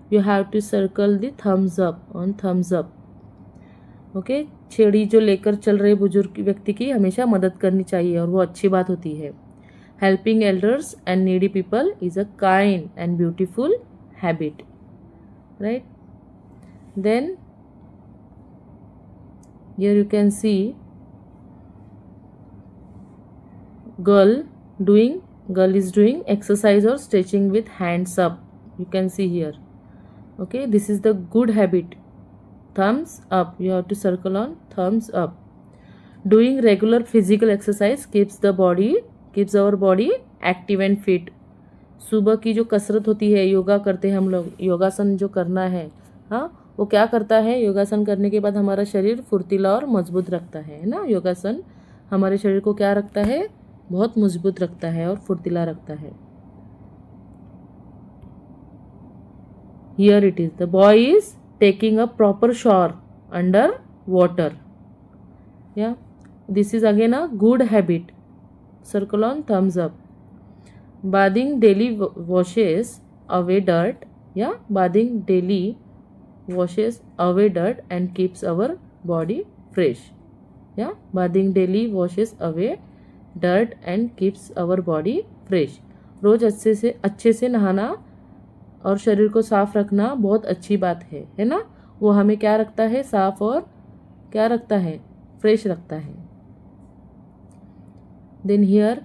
You have to circle the thumbs up on thumbs up. Okay, छेड़ी जो लेकर चल रहे बुजुर्ग व्यक्ति की हमेशा मदद करनी चाहिए और वो अच्छी बात होती है। Helping elders and needy people is a kind and beautiful habit, right? Then here you can see girl is doing exercise or stretching with hands up. You can see here. Okay, this is the good habit. Thumbs up. You have to circle on thumbs up. Doing regular physical exercise keeps our body active and fit. सुबह की जो कसरत होती है, योगा करते हैं हम लोग, योगासन जो करना है, हाँ, वो क्या करता है, योगासन करने के बाद हमारा शरीर फुर्तीला और मजबूत रखता है ना। योगासन हमारे शरीर को क्या रखता है, बहुत मजबूत रखता है और फुर्तीला रखता है। Here it is, the boy is taking a proper shower under water. Yeah, this is again a good habit. Circle on thumbs up. Bathing daily washes away dirt. Yeah, bathing daily washes away dirt and keeps our body fresh. Yeah, bathing daily washes away dirt and keeps our body fresh. रोज अच्छे से नहाना और शरीर को साफ रखना बहुत अच्छी बात है ना। वो हमें क्या रखता है, साफ और क्या रखता है, फ्रेश रखता है। Then here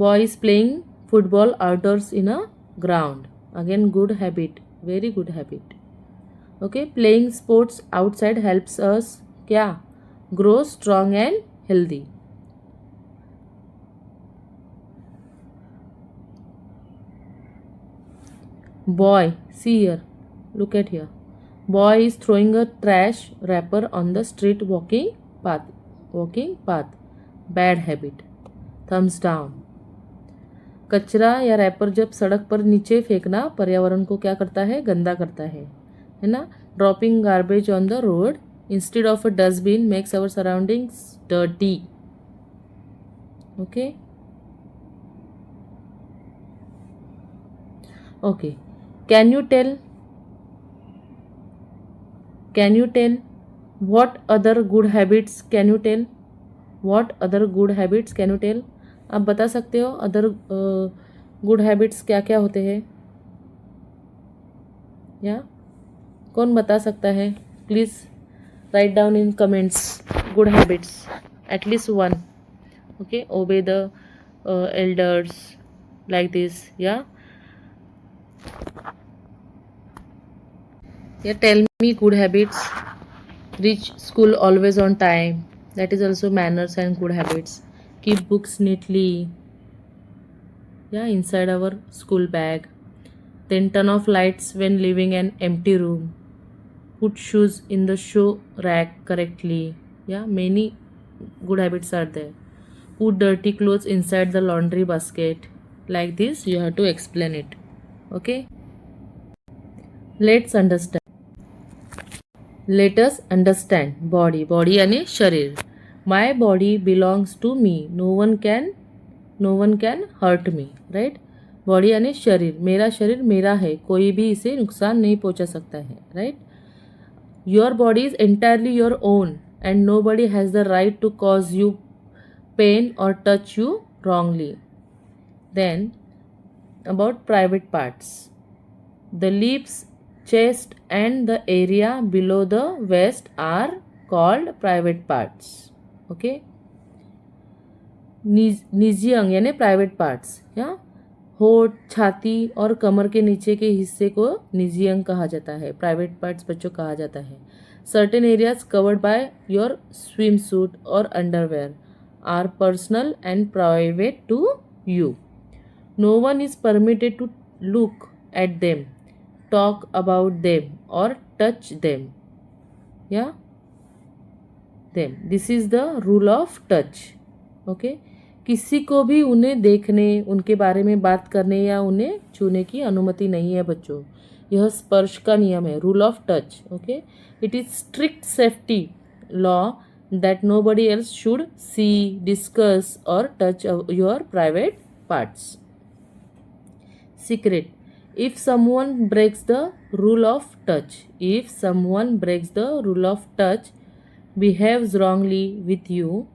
boy is playing football outdoors in a ground. Again good habit, very good habit. Okay, playing sports outside helps us क्या, grow strong and healthy. Boy, see here, look at here. Boy is throwing a trash wrapper on the street walking path. Bad habit. Thumbs down. कचरा या wrapper जब सड़क पर नीचे फेंकना पर्यावरण को क्या करता है, गंदा करता है ना। Dropping garbage on the road instead of a dustbin makes our surroundings dirty. Okay, okay, can you tell what other good habits can you tell? What other good habits can you tell? आप बता सकते हो other good habits क्या क्या होते हैं, या कौन बता सकता है? Please write down in comments good habits, at least one. Okay, obey the elders like this, या Yeah, tell me good habits. Reach school always on time. That is also manners and good habits. Keep books neatly. Yeah, inside our school bag. Then turn off lights when leaving an empty room. Put shoes in the shoe rack correctly. Yeah, many good habits are there. Put dirty clothes inside the laundry basket. Like this, you have to explain it. Okay? Let's understand. Let us understand body आणि शरीर. My body belongs to me. No one can hurt me. Right? Body यानी शरीर. मेरा शरीर मेरा है, कोई भी इसे नुकसान नहीं पहुंचा सकता है. Right? Your body is entirely your own and nobody has the right to cause you pain or touch you wrongly. Then, about private parts. The lips, chest and the area below the waist are called private parts. Okay? निजियंग यानी private parts. या होठ, छाती और कमर के नीचे के हिस्से को निजियंग कहा जाता है. प्राइवेट पार्ट्स बच्चों कहा जाता है. Certain areas covered by your swimsuit और underwear are personal and private to you. No one is permitted to look at them, talk about them or touch them. Yeah, them. This is the rule of touch. Okay? किसी को भी उन्हें देखने, उनके बारे में बात करने या उन्हें छूने की अनुमति नहीं है बच्चों. यह स्पर्श का नियम है. Rule of touch. Okay? It is strict safety law that nobody else should see, discuss or touch your private parts. Secret. If someone breaks the rule of touch, behaves wrongly with you,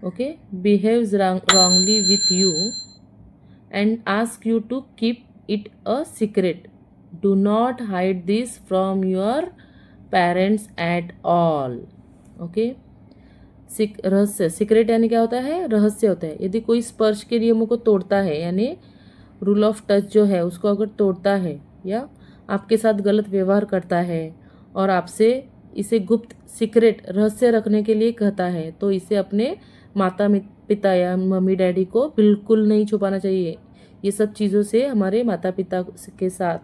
okay, wrongly with you and ask you to keep it a secret, do not hide this from your parents at all. Okay? रहस्य. Secret यानी क्या होता है? रहस्य होता है. यदि कोई स्पर्श के नियमों को तोड़ता है, यानी रूल ऑफ टच जो है उसको अगर तोड़ता है या आपके साथ गलत व्यवहार करता है और आपसे इसे गुप्त सीक्रेट रहस्य रखने के लिए कहता है, तो इसे अपने माता पिता या मम्मी डैडी को बिल्कुल नहीं छुपाना चाहिए. ये सब चीज़ों से हमारे माता पिता के साथ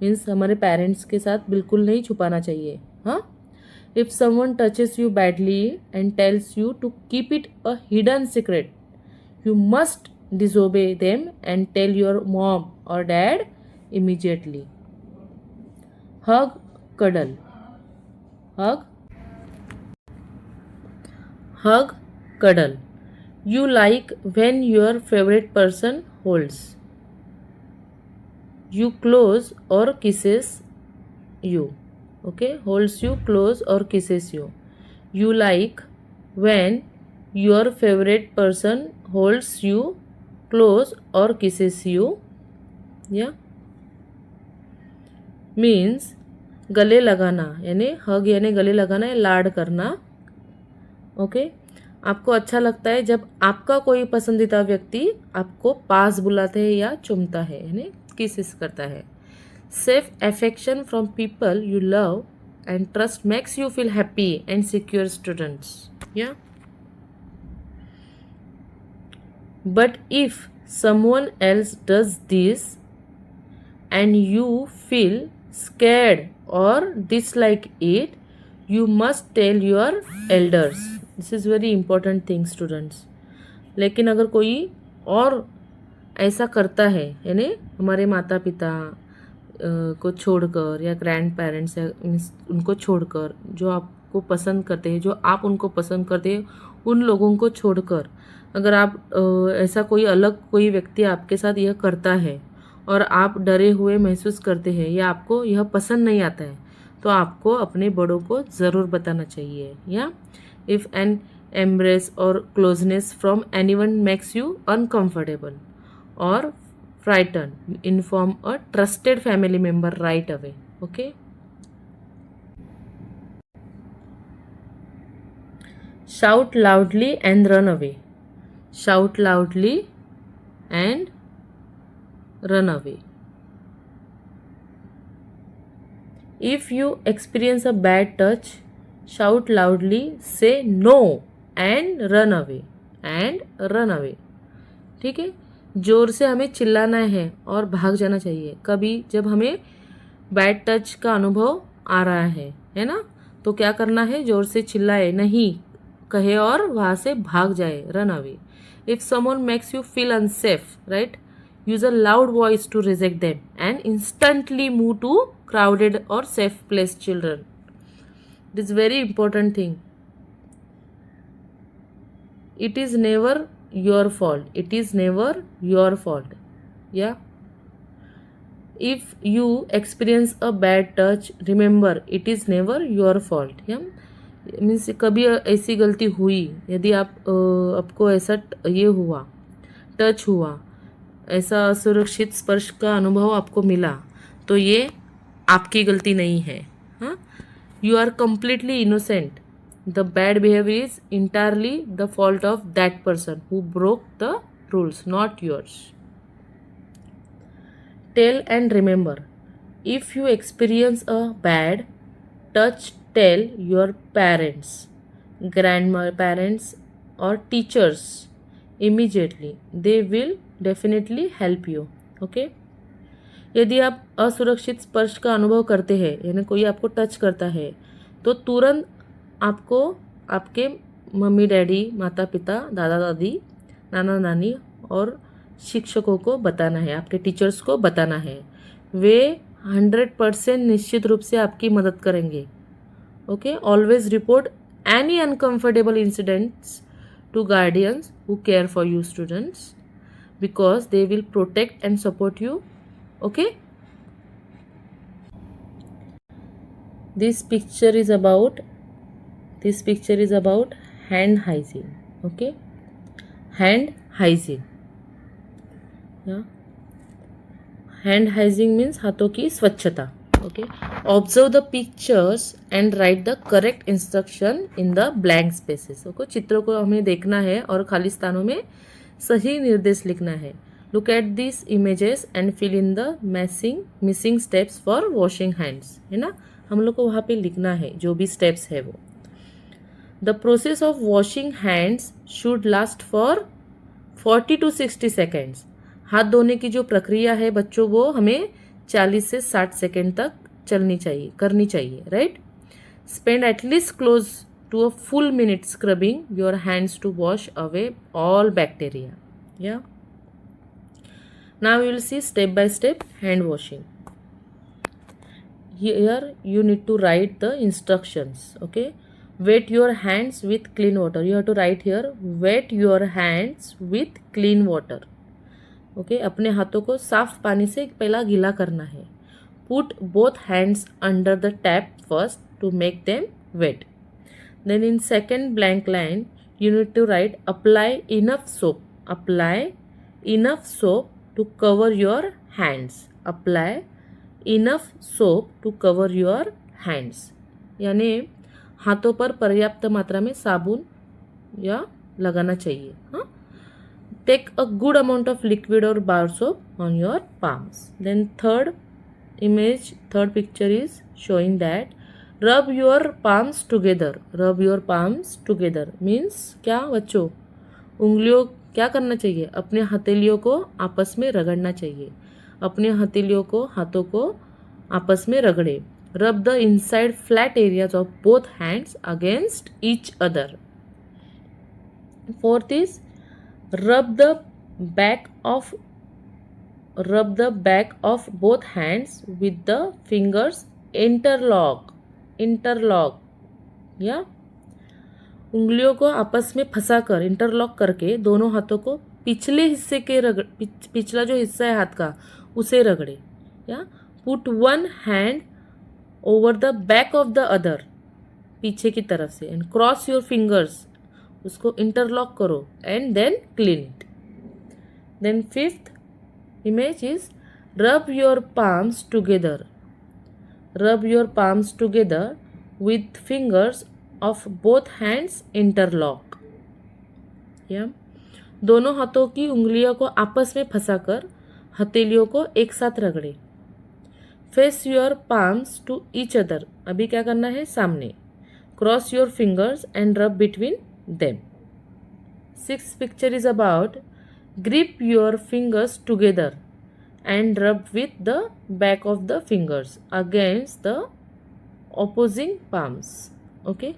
मीन्स हमारे पेरेंट्स के साथ बिल्कुल नहीं छुपाना चाहिए. हाँ. If someone touches you badly and tells you to keep it a hidden secret, you must disobey them and tell your mom or dad immediately. Hug, cuddle. Hug, cuddle. You like when your favorite person holds you close or kisses you. Okay? Holds you close or kisses you. You like when your favorite person holds you close or kisses you. Yeah, means गले लगाना, यानी हग यानी गले लगाना या लाड करना. Okay? आपको अच्छा लगता है जब आपका कोई पसंदीदा व्यक्ति आपको पास बुलाते हैं या चूमता है, यानी किसेस करता है. Safe affection from people you love and trust makes you feel happy and secure students. या but if someone else does this and you feel scared or dislike it, you must tell your elders. This is very important thing students. लेकिन अगर कोई और ऐसा करता है, यानी हमारे माता पिता को छोड़कर या ग्रैंड पेरेंट्स या उनको छोड़कर, जो आपको पसंद करते हैं, जो आप उनको पसंद करते हैं, उन लोगों को छोड़कर अगर आप ऐसा कोई व्यक्ति आपके साथ यह करता है और आप डरे हुए महसूस करते हैं या आपको यह पसंद नहीं आता है, तो आपको अपने बड़ों को ज़रूर बताना चाहिए. या इफ़ एन एम्ब्रेस और closeness from anyone makes you uncomfortable और frighten, inform a trusted family member right away. Okay? Shout loudly and run away. Shout loudly and run away. If you experience a bad touch, shout loudly, say no and run away. ठीक है, जोर से हमें चिल्लाना है और भाग जाना चाहिए कभी जब हमें बैड टच का अनुभव आ रहा है ना। तो क्या करना है, जोर से चिल्लाए नहीं कहे और वहाँ से भाग जाए, run away. If someone makes you feel unsafe, right, use a loud voice to reject them and instantly move to crowded or safe place children. This is very important thing. It is never your fault. It is never your fault. Yeah. If you experience a bad touch, remember it is never your fault. Yeah. Means कभी ऐसी गलती हुई, यदि आपको ऐसा ये हुआ, touch हुआ, ऐसा असुरक्षित स्पर्श का अनुभव आपको मिला, तो ये आपकी गलती नहीं है। हाँ, you are completely innocent. The bad behaviour is entirely the fault of that person who broke the rules, not yours. Tell and remember, if you experience a bad touch, tell your parents, grand parents और teachers immediately, they will definitely help you. Okay, यदि आप असुरक्षित स्पर्श का अनुभव करते हैं, यानी कोई आपको टच करता है, तो तुरंत आपको आपके मम्मी डैडी, माता पिता, दादा दादी, नाना नानी और शिक्षकों को बताना है, आपके टीचर्स को बताना है। वे 100% निश्चित रूप से आपकी मदद करेंगे। Okay, always report any uncomfortable incidents to guardians who care for you students, because they will protect and support you. Okay, this picture is about hand hygiene. Okay, hand hygiene. Yeah, hand hygiene means हाथों की स्वच्छता। Okay, observe the pictures and write the correct instruction in the blank spaces. Okay, चित्रों को हमें देखना है और खाली स्थानों में सही निर्देश लिखना है। Look at these images and fill in the missing steps for washing hands. है ना, हम लोग को वहाँ पे लिखना है जो भी steps है वो। The process of washing hands should last for 40 to 60 seconds. हाथ धोने की जो प्रक्रिया है बच्चों, वो हमें 40 से 60 सेकेंड तक करनी चाहिए, right. Spend at least close to a full minute scrubbing your hands to wash away all bacteria. या now you will see step by step hand washing. Here you need to write the instructions. Okay, wet your hands with clean water. You have to write here, wet your hands with clean water. Okay, अपने हाथों को साफ पानी से पहला गीला करना है। Put both hands under the tap first to make them wet. Then in second blank line you need to write, apply enough soap. Apply enough soap to cover your hands. Apply enough soap to cover your hands, यानी हाथों पर पर्याप्त मात्रा में साबुन या लगाना चाहिए। हाँ, take a good amount of liquid or bar soap on your palms. Then third picture is showing that rub your palms together. Rub your palms together means क्या बच्चों, उंगलियों क्या करना चाहिए, अपने हथेलियों को आपस में रगड़ना चाहिए। अपने हथेलियों को, हाथों को आपस में रगड़े। Rub the inside flat areas of both hands against each other. Fourth is rub the back of both hands with the fingers interlock। या उंगलियों को आपस में फंसाकर, इंटरलॉक करके दोनों हाथों को पिछले हिस्से के पिछला जो हिस्सा है हाथ का उसे रगड़े। या put one hand over the back of the other, पीछे की तरफ से, एंड क्रॉस योर फिंगर्स, उसको इंटरलॉक करो and then clean it. Then fifth image is rub your palms together. Rub your palms together with fingers of both hands interlock. या दोनों हाथों की उंगलियों को आपस में फंसाकर हथेलियों को एक साथ रगड़े। Face your palms to each other, अभी क्या करना है, सामने. Cross your fingers and rub between them. 6th picture is about grip your fingers together and rub with the back of the fingers against the opposing palms. Okay.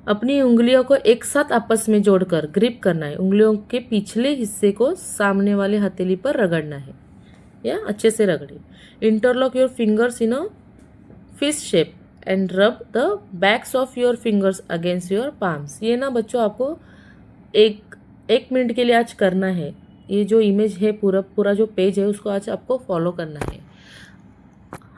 अपनी उंगलियों को एक साथ आपस में जोड़कर ग्रिप करना है. उंगलियों के पिछले हिस्से को सामने वाले हथेली पर रगड़ना है या अच्छे से रगड़े. Interlock your fingers in a fist shape and rub the backs of your fingers against your palms. ये ना बच्चों आपको एक मिनट के लिए आज करना है. ये जो इमेज है, पूरा जो पेज है, उसको आज आपको फॉलो करना है.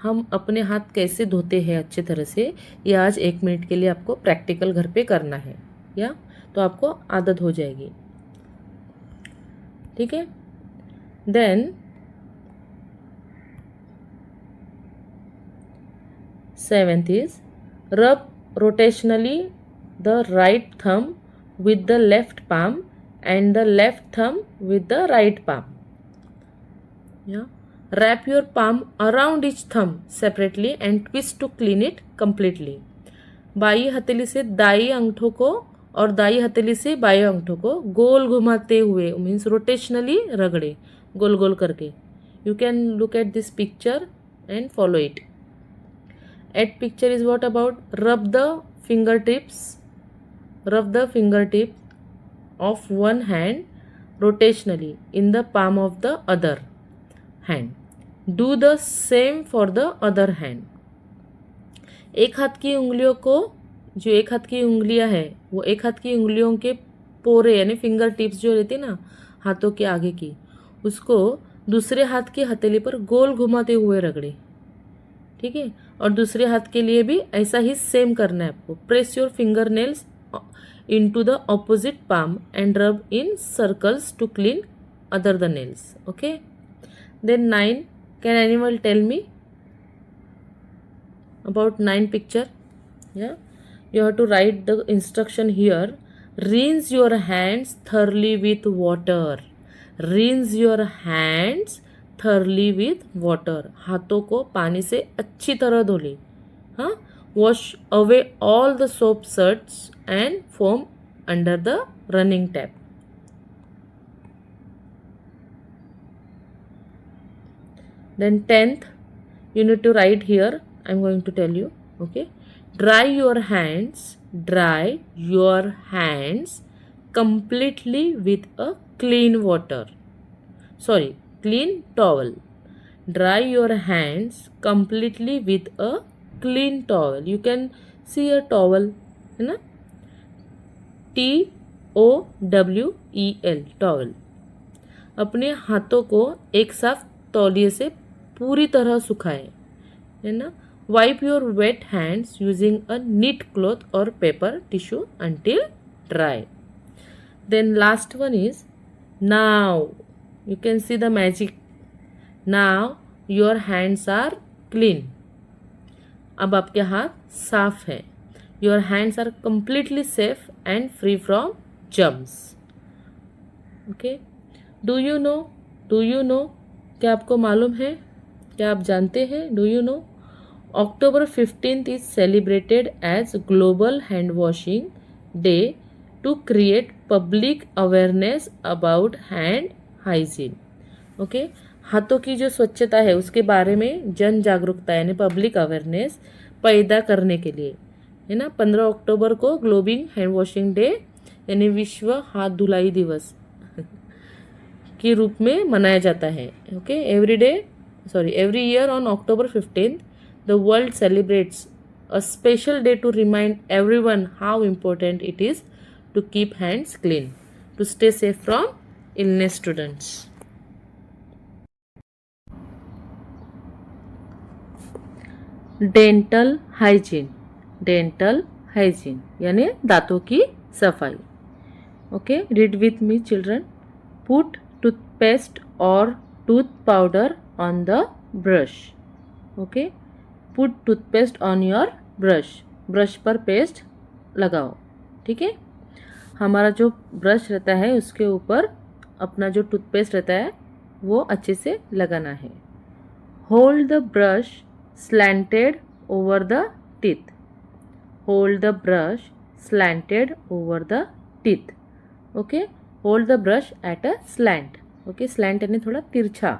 हम अपने हाथ कैसे धोते हैं अच्छे तरह से, ये आज 1 मिनट के लिए आपको प्रैक्टिकल घर पे करना है, या तो आपको आदत हो जाएगी. ठीक है. Then 7th is rub rotationally the right thumb with the left palm and the left thumb with the right palm. Yeah. Wrap your palm around each thumb separately and twist to clean it completely. By हथेली से दाई अंगूठों को और दाई हथेली से बाएं अंगूठों को गोल घुमाते हुए, मीन्स रोटेशनली रगड़े, गोल गोल करके. You can look at this picture and follow it. 8th picture is what about rub the fingertips of one hand rotationally in the palm of the other hand. Do the same for the other hand. एक हाथ की उंगलियों को, जो एक हाथ की उंगलियां है, वो एक हाथ की उंगलियों के पोरे यानी फिंगर टिप्स जो रहती है ना हाथों के आगे की, उसको दूसरे हाथ की हथेली पर गोल घुमाते हुए रगड़े. ठीक है. और दूसरे हाथ के लिए भी ऐसा ही सेम करना है आपको. Press your finger nails into the opposite palm and rub in circles to clean other the nails. Okay. Then 9, can anyone tell me about 9 picture? Yeah, you have to write the instruction here. Rinse your hands thoroughly with water. Rinse your hands thoroughly with water. हाथों को पानी से अच्छी तरह धो ले. हाँ. Wash away all the soap suds and foam under the running tap. Then 10th, you need to write here. I'm going to tell you. Okay. Dry your hands completely with a clean towel. Dry your hands completely with a clean towel. You can see a towel, है ना, TOWEL, towel. अपने हाथों को एक साफ तौलिए से पूरी तरह सुखाएं, है ना. Wipe your wet hands using a neat cloth or paper tissue until dry. Then last one is, now you can see the magic. Now your hands are clean. अब आपके हाथ साफ है. Your hands are completely safe and free from germs. Okay. Do you know? क्या आपको मालूम है? क्या आप जानते हैं? Do you know? October 15th is celebrated as Global Hand Washing Day to create public awareness about hand hygiene. Okay. हाथों की जो स्वच्छता है उसके बारे में जन जागरूकता यानी पब्लिक अवेयरनेस पैदा करने के लिए, है ना, 15 अक्टूबर को ग्लोबल हैंड वॉशिंग डे यानी विश्व हाथ धुलाई दिवस के रूप में मनाया जाता है. Okay. Every year on October 15th the world celebrates a special day to remind everyone how important it is to keep hands clean to stay safe from illness. Students, dental hygiene यानी दांतों की सफाई. Okay. Read with me children. Put toothpaste और tooth powder on the brush. Okay. Put toothpaste on your brush पर paste लगाओ. ठीक है. हमारा जो ब्रश रहता है उसके ऊपर अपना जो टूथपेस्ट रहता है वो अच्छे से लगाना है. Hold the brush slanted over the teeth. Hold the brush slanted over the teeth. Okay. Hold the brush at a slant. Okay. Slant यानी थोड़ा तिरछा.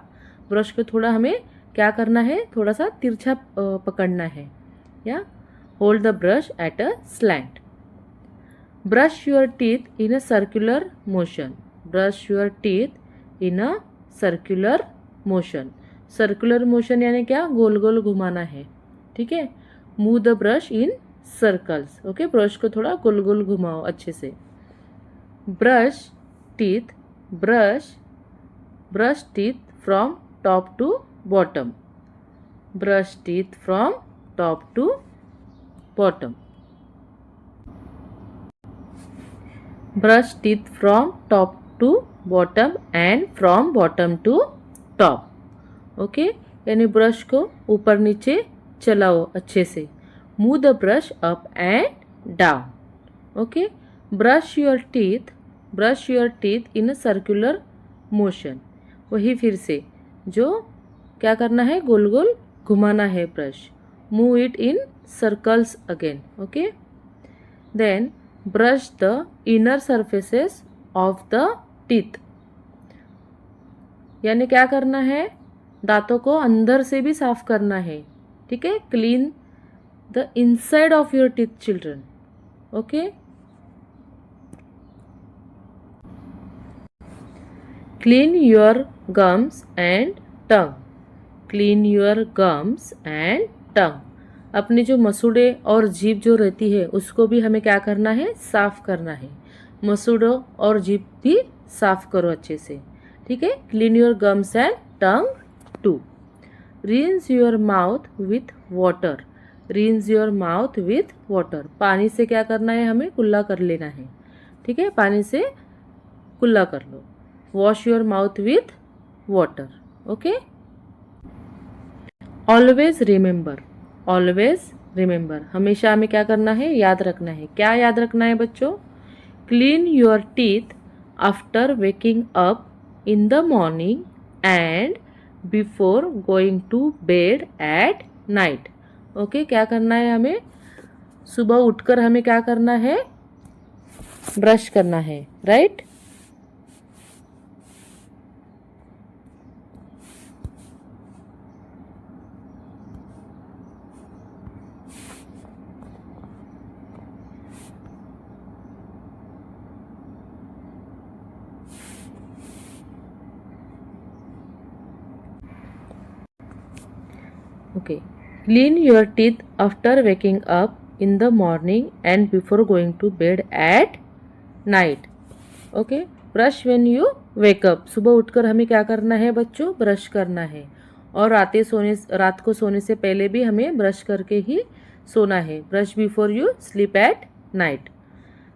ब्रश को थोड़ा हमें क्या करना है, थोड़ा सा तिरछा पकड़ना है. या hold the brush at a slant. Brush your teeth in a circular motion. Brush your teeth in a circular motion. Circular motion यानी क्या, गोल गोल घुमाना है. ठीक है. Move the brush in circles. Okay. Brush को थोड़ा गोल गोल घुमाओ अच्छे से. Brush teeth. Brush teeth from top to bottom. Brush teeth from top to bottom. Brush teeth from top to bottom and from bottom to top. Okay. यानी brush को ऊपर नीचे चलाओ अच्छे से. Move the brush up and down. Okay. Brush your teeth in a circular motion. वही फिर से जो क्या करना है, गोल गोल घुमाना है brush. Move it in circles again. Okay. Then brush the inner surfaces of the teeth. यानी क्या करना है, दांतों को अंदर से भी साफ करना है. ठीक है. Clean the inside of your teeth children. Okay. Clean your gums and tongue. Clean your gums and टंग. अपने जो मसूड़े और जीभ जो रहती है उसको भी हमें क्या करना है, साफ करना है. मसूड़ों और जीभ भी साफ करो अच्छे से. ठीक है. Clean your gums and tongue too. Rinse your mouth with water. Rinse your mouth with water. पानी से क्या करना है, हमें कुल्ला कर लेना है. ठीक है. पानी से कुल्ला कर लो. Wash your mouth with water. Okay. Always remember. हमेशा हमें क्या करना है, याद रखना है. क्या याद रखना है बच्चों? Clean your teeth after waking up in the morning and before going to bed at night. Okay. क्या करना है हमें, सुबह उठकर हमें क्या करना है, ब्रश करना है. Right. Okay. Clean your teeth after waking up in the morning and before going to bed at night. Okay. Brush when you wake up. सुबह उठकर हमें क्या करना है बच्चों, ब्रश करना है. और रात को सोने से पहले भी हमें ब्रश करके ही सोना है. Brush before you sleep at night.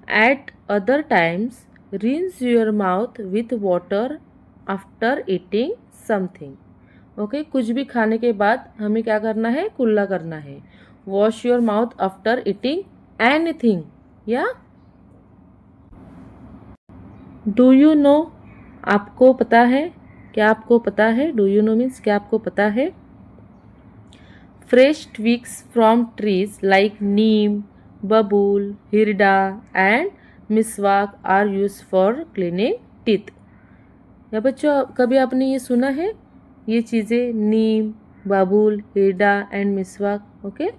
Eight other times rinse your mouth with water after eating something. Okay. कुछ भी खाने के बाद हमें क्या करना है, कुल्ला करना है. Wash your mouth after eating anything. या डू यू नो. आपको पता है. क्या आपको पता है? डू यू नो मीन्स क्या आपको पता है. Fresh twigs from trees like neem, babul, hirda and miswak are use for cleaning teeth. या बच्चों कभी आपने ये सुना है, ये चीज़ें नीम, बबूल, हिरडा एंड मिसवाक. ओके.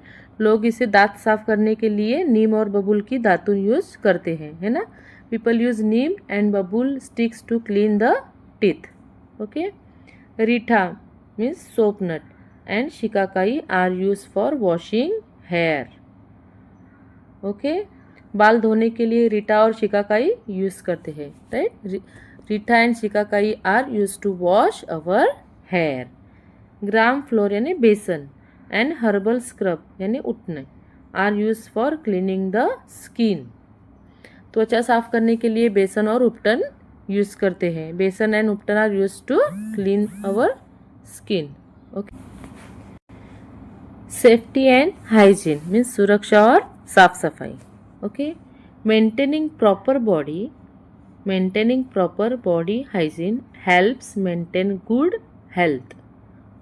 लोग इसे दांत साफ करने के लिए नीम और बबूल की दातुन यूज़ करते हैं, है ना. People use neem and babool sticks to clean the teeth. Okay. Reetha means soap nut and shikakai are use for washing hair. Okay. बाल धोने के लिए रीठा और शिकाकाई यूज़ करते हैं. Right. Reetha and shikakai are use to wash our hair. Gram flour यानी बेसन एंड हर्बल स्क्रब यानी उठने are use for cleaning the skin. त्वचा साफ करने के लिए बेसन और उपटन यूज करते हैं. Besan and ubtan are use to clean our skin. Okay. Safety and hygiene means सुरक्षा और साफ सफाई. Okay. Maintaining proper body hygiene helps maintain good health.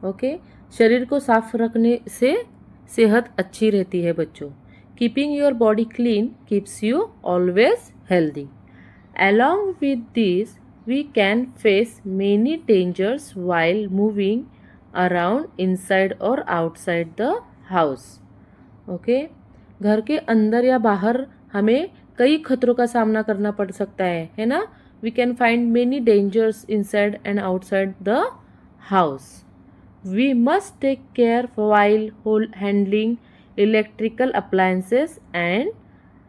Okay. शरीर को साफ रखने से सेहत अच्छी रहती है बच्चों। Keeping your body clean keeps you always healthy. Along with this, we can face many dangers while moving around inside or outside the house. Okay? घर के अंदर या बाहर हमें कई खतरों का सामना करना पड़ सकता है ना? We can find many dangers inside and outside the house. We must take care while handling electrical appliances and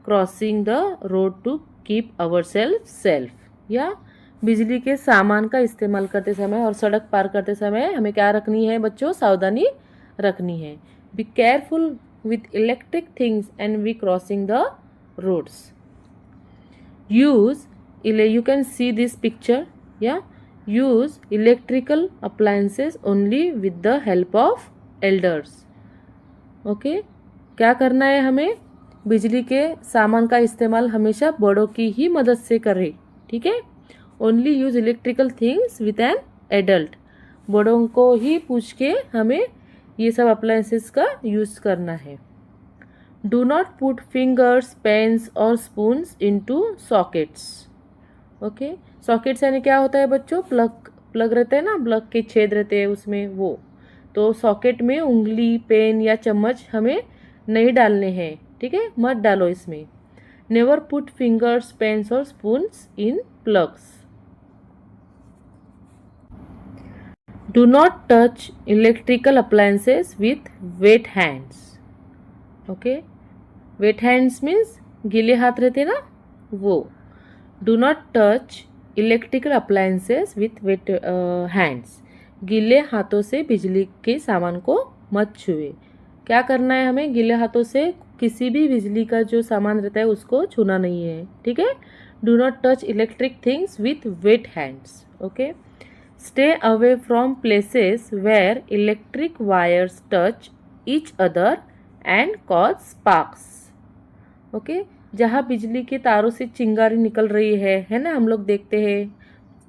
crossing the road to keep our self. या बिजली के सामान का इस्तेमाल करते समय और सड़क पार करते समय हमें क्या रखनी है बच्चों? सावधानी रखनी है। Be careful with electric things and we crossing the roads. You can see this picture. या use electrical appliances only with the help of elders. Okay, क्या करना है हमें? बिजली के सामान का इस्तेमाल हमेशा बड़ों की ही मदद से करें, ठीक है? Only use electrical things with an adult. बड़ों को ही पूछ के हमें ये सब अप्लायंसेस का यूज करना है। Do not put fingers, pens और spoons into sockets. Okay, sockets यानी क्या होता है बच्चों? प्लग रहते हैं ना, प्लग के छेद रहते हैं उसमें, वो तो सॉकेट में उंगली, पेन या चम्मच हमें नहीं डालने हैं, ठीक है? मत डालो इसमें। नेवर पुट फिंगर्स, पेन्स और spoons in plugs. Do not touch electrical appliances with wet hands. Okay, wet hands means गीले हाथ रहते ना, वो। Do not touch electrical appliances with wet hands. गीले हाथों से बिजली के सामान को मत छुए। क्या करना है हमें? गीले हाथों से किसी भी बिजली का जो सामान रहता है उसको छूना नहीं है, ठीक है? Do not touch electric things with wet hands. Okay, stay away from places where electric wires touch each other and cause sparks. Okay, जहाँ बिजली के तारों से चिंगारी निकल रही है ना, हम लोग देखते हैं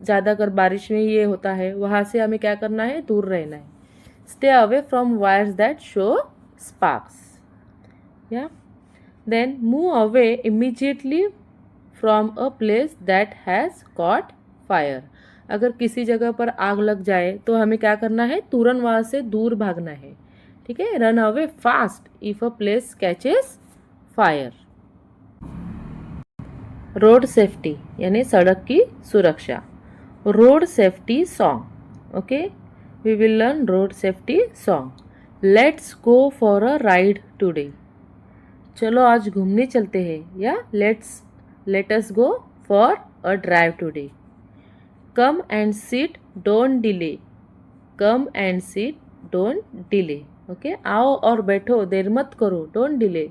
ज़्यादा अगर बारिश में ये होता है, वहाँ से हमें क्या करना है? दूर रहना है। Stay away from wires that show sparks. Yeah, then move away immediately from a place that has caught fire. अगर किसी जगह पर आग लग जाए तो हमें क्या करना है? तुरंत वहाँ से दूर भागना है, ठीक है? Run away fast if a place catches fire. Road safety यानी सड़क की सुरक्षा। Road safety song. Okay, we will learn road safety song. Let's go for a ride today. चलो आज घूमने चलते हैं। या let us go for a drive today. Come and sit, don't delay. Come and sit, don't delay. Okay, आओ और बैठो, देर मत करो। डोंट डिले,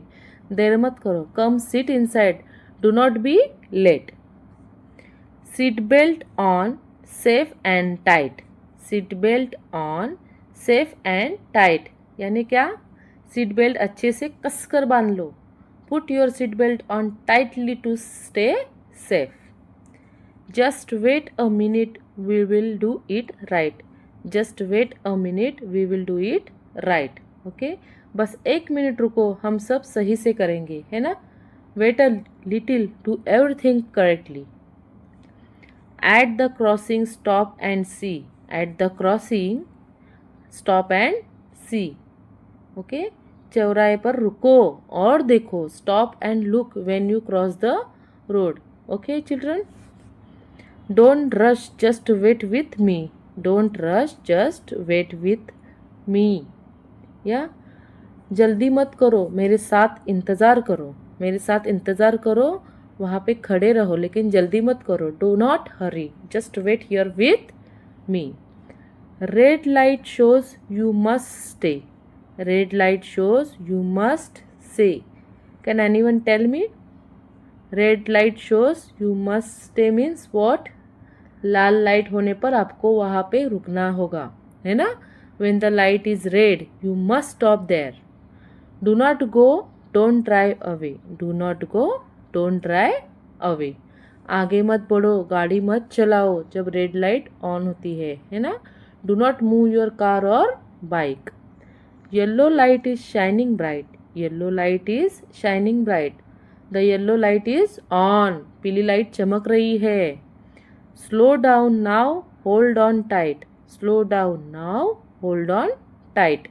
देर मत करो। Come sit inside, do not be late. Seat belt on, safe and tight. Seat belt on, safe and tight यानी क्या? सीट बेल्ट अच्छे से कसकर बांध लो। Put your seat belt on tightly to stay safe. Just wait a minute, we will do it right. Just wait a minute, we will do it right. Okay, बस 1 minute रुको, हम सब सही से करेंगे, है ना? Wait a little, do everything correctly. At the crossing stop and see. At the crossing stop and see. Okay, चौराहे पर रुको और देखो। Stop and look when you cross the road. Okay children, don't rush, just wait with me. Don't rush, just wait with me. या जल्दी मत करो, मेरे साथ इंतज़ार करो। मेरे साथ इंतज़ार करो, वहाँ पे खड़े रहो लेकिन जल्दी मत करो। Do not hurry, just wait here with me. Red light shows you must stay. Red light shows you must stay. Can anyone tell me? Red light shows you must stay means what? Lal light होने पर आपको वहाँ पे रुकना होगा, है ना? When the light is red, you must stop there. Do not go, don't drive away. Do not go, don't drive away. आगे मत बढ़ो, गाड़ी मत चलाओ जब रेड लाइट ऑन होती है ना? Do not move your car or bike. Yellow light is shining bright. Yellow light is shining bright. The yellow light is on. पीली लाइट चमक रही है. Slow down now, hold on tight. Slow down now, hold on tight.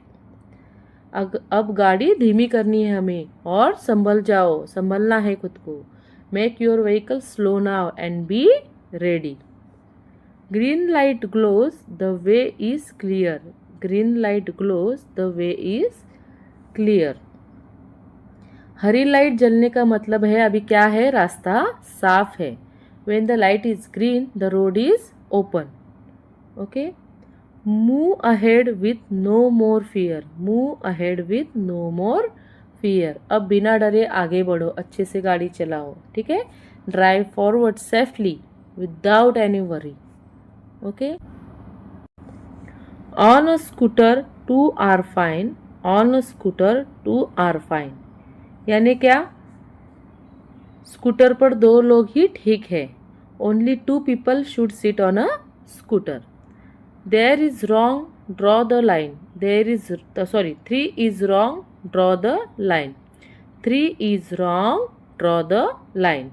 अब गाड़ी धीमी करनी है हमें और संभल जाओ, संभलना है खुद को. Make your vehicle slow now and be ready. Green light glows, the way is clear. Green light glows, the way is clear. Hari light जलने का मतलब है अभी क्या है, रास्ता साफ है. When the light is green, the road is open. Okay. Move ahead with no more fear. Move ahead with no more fear. अब बिना डरे आगे बढ़ो, अच्छे से गाड़ी चलाओ. ठीक है. Drive forward safely without any worry. Okay. On a scooter, two are fine. On a scooter, two are fine. यानी क्या, स्कूटर पर दो लोग ही ठीक है. Only two people should sit on a scooter. There is wrong, draw the line. Three is wrong, draw the line. Three is wrong, draw the line.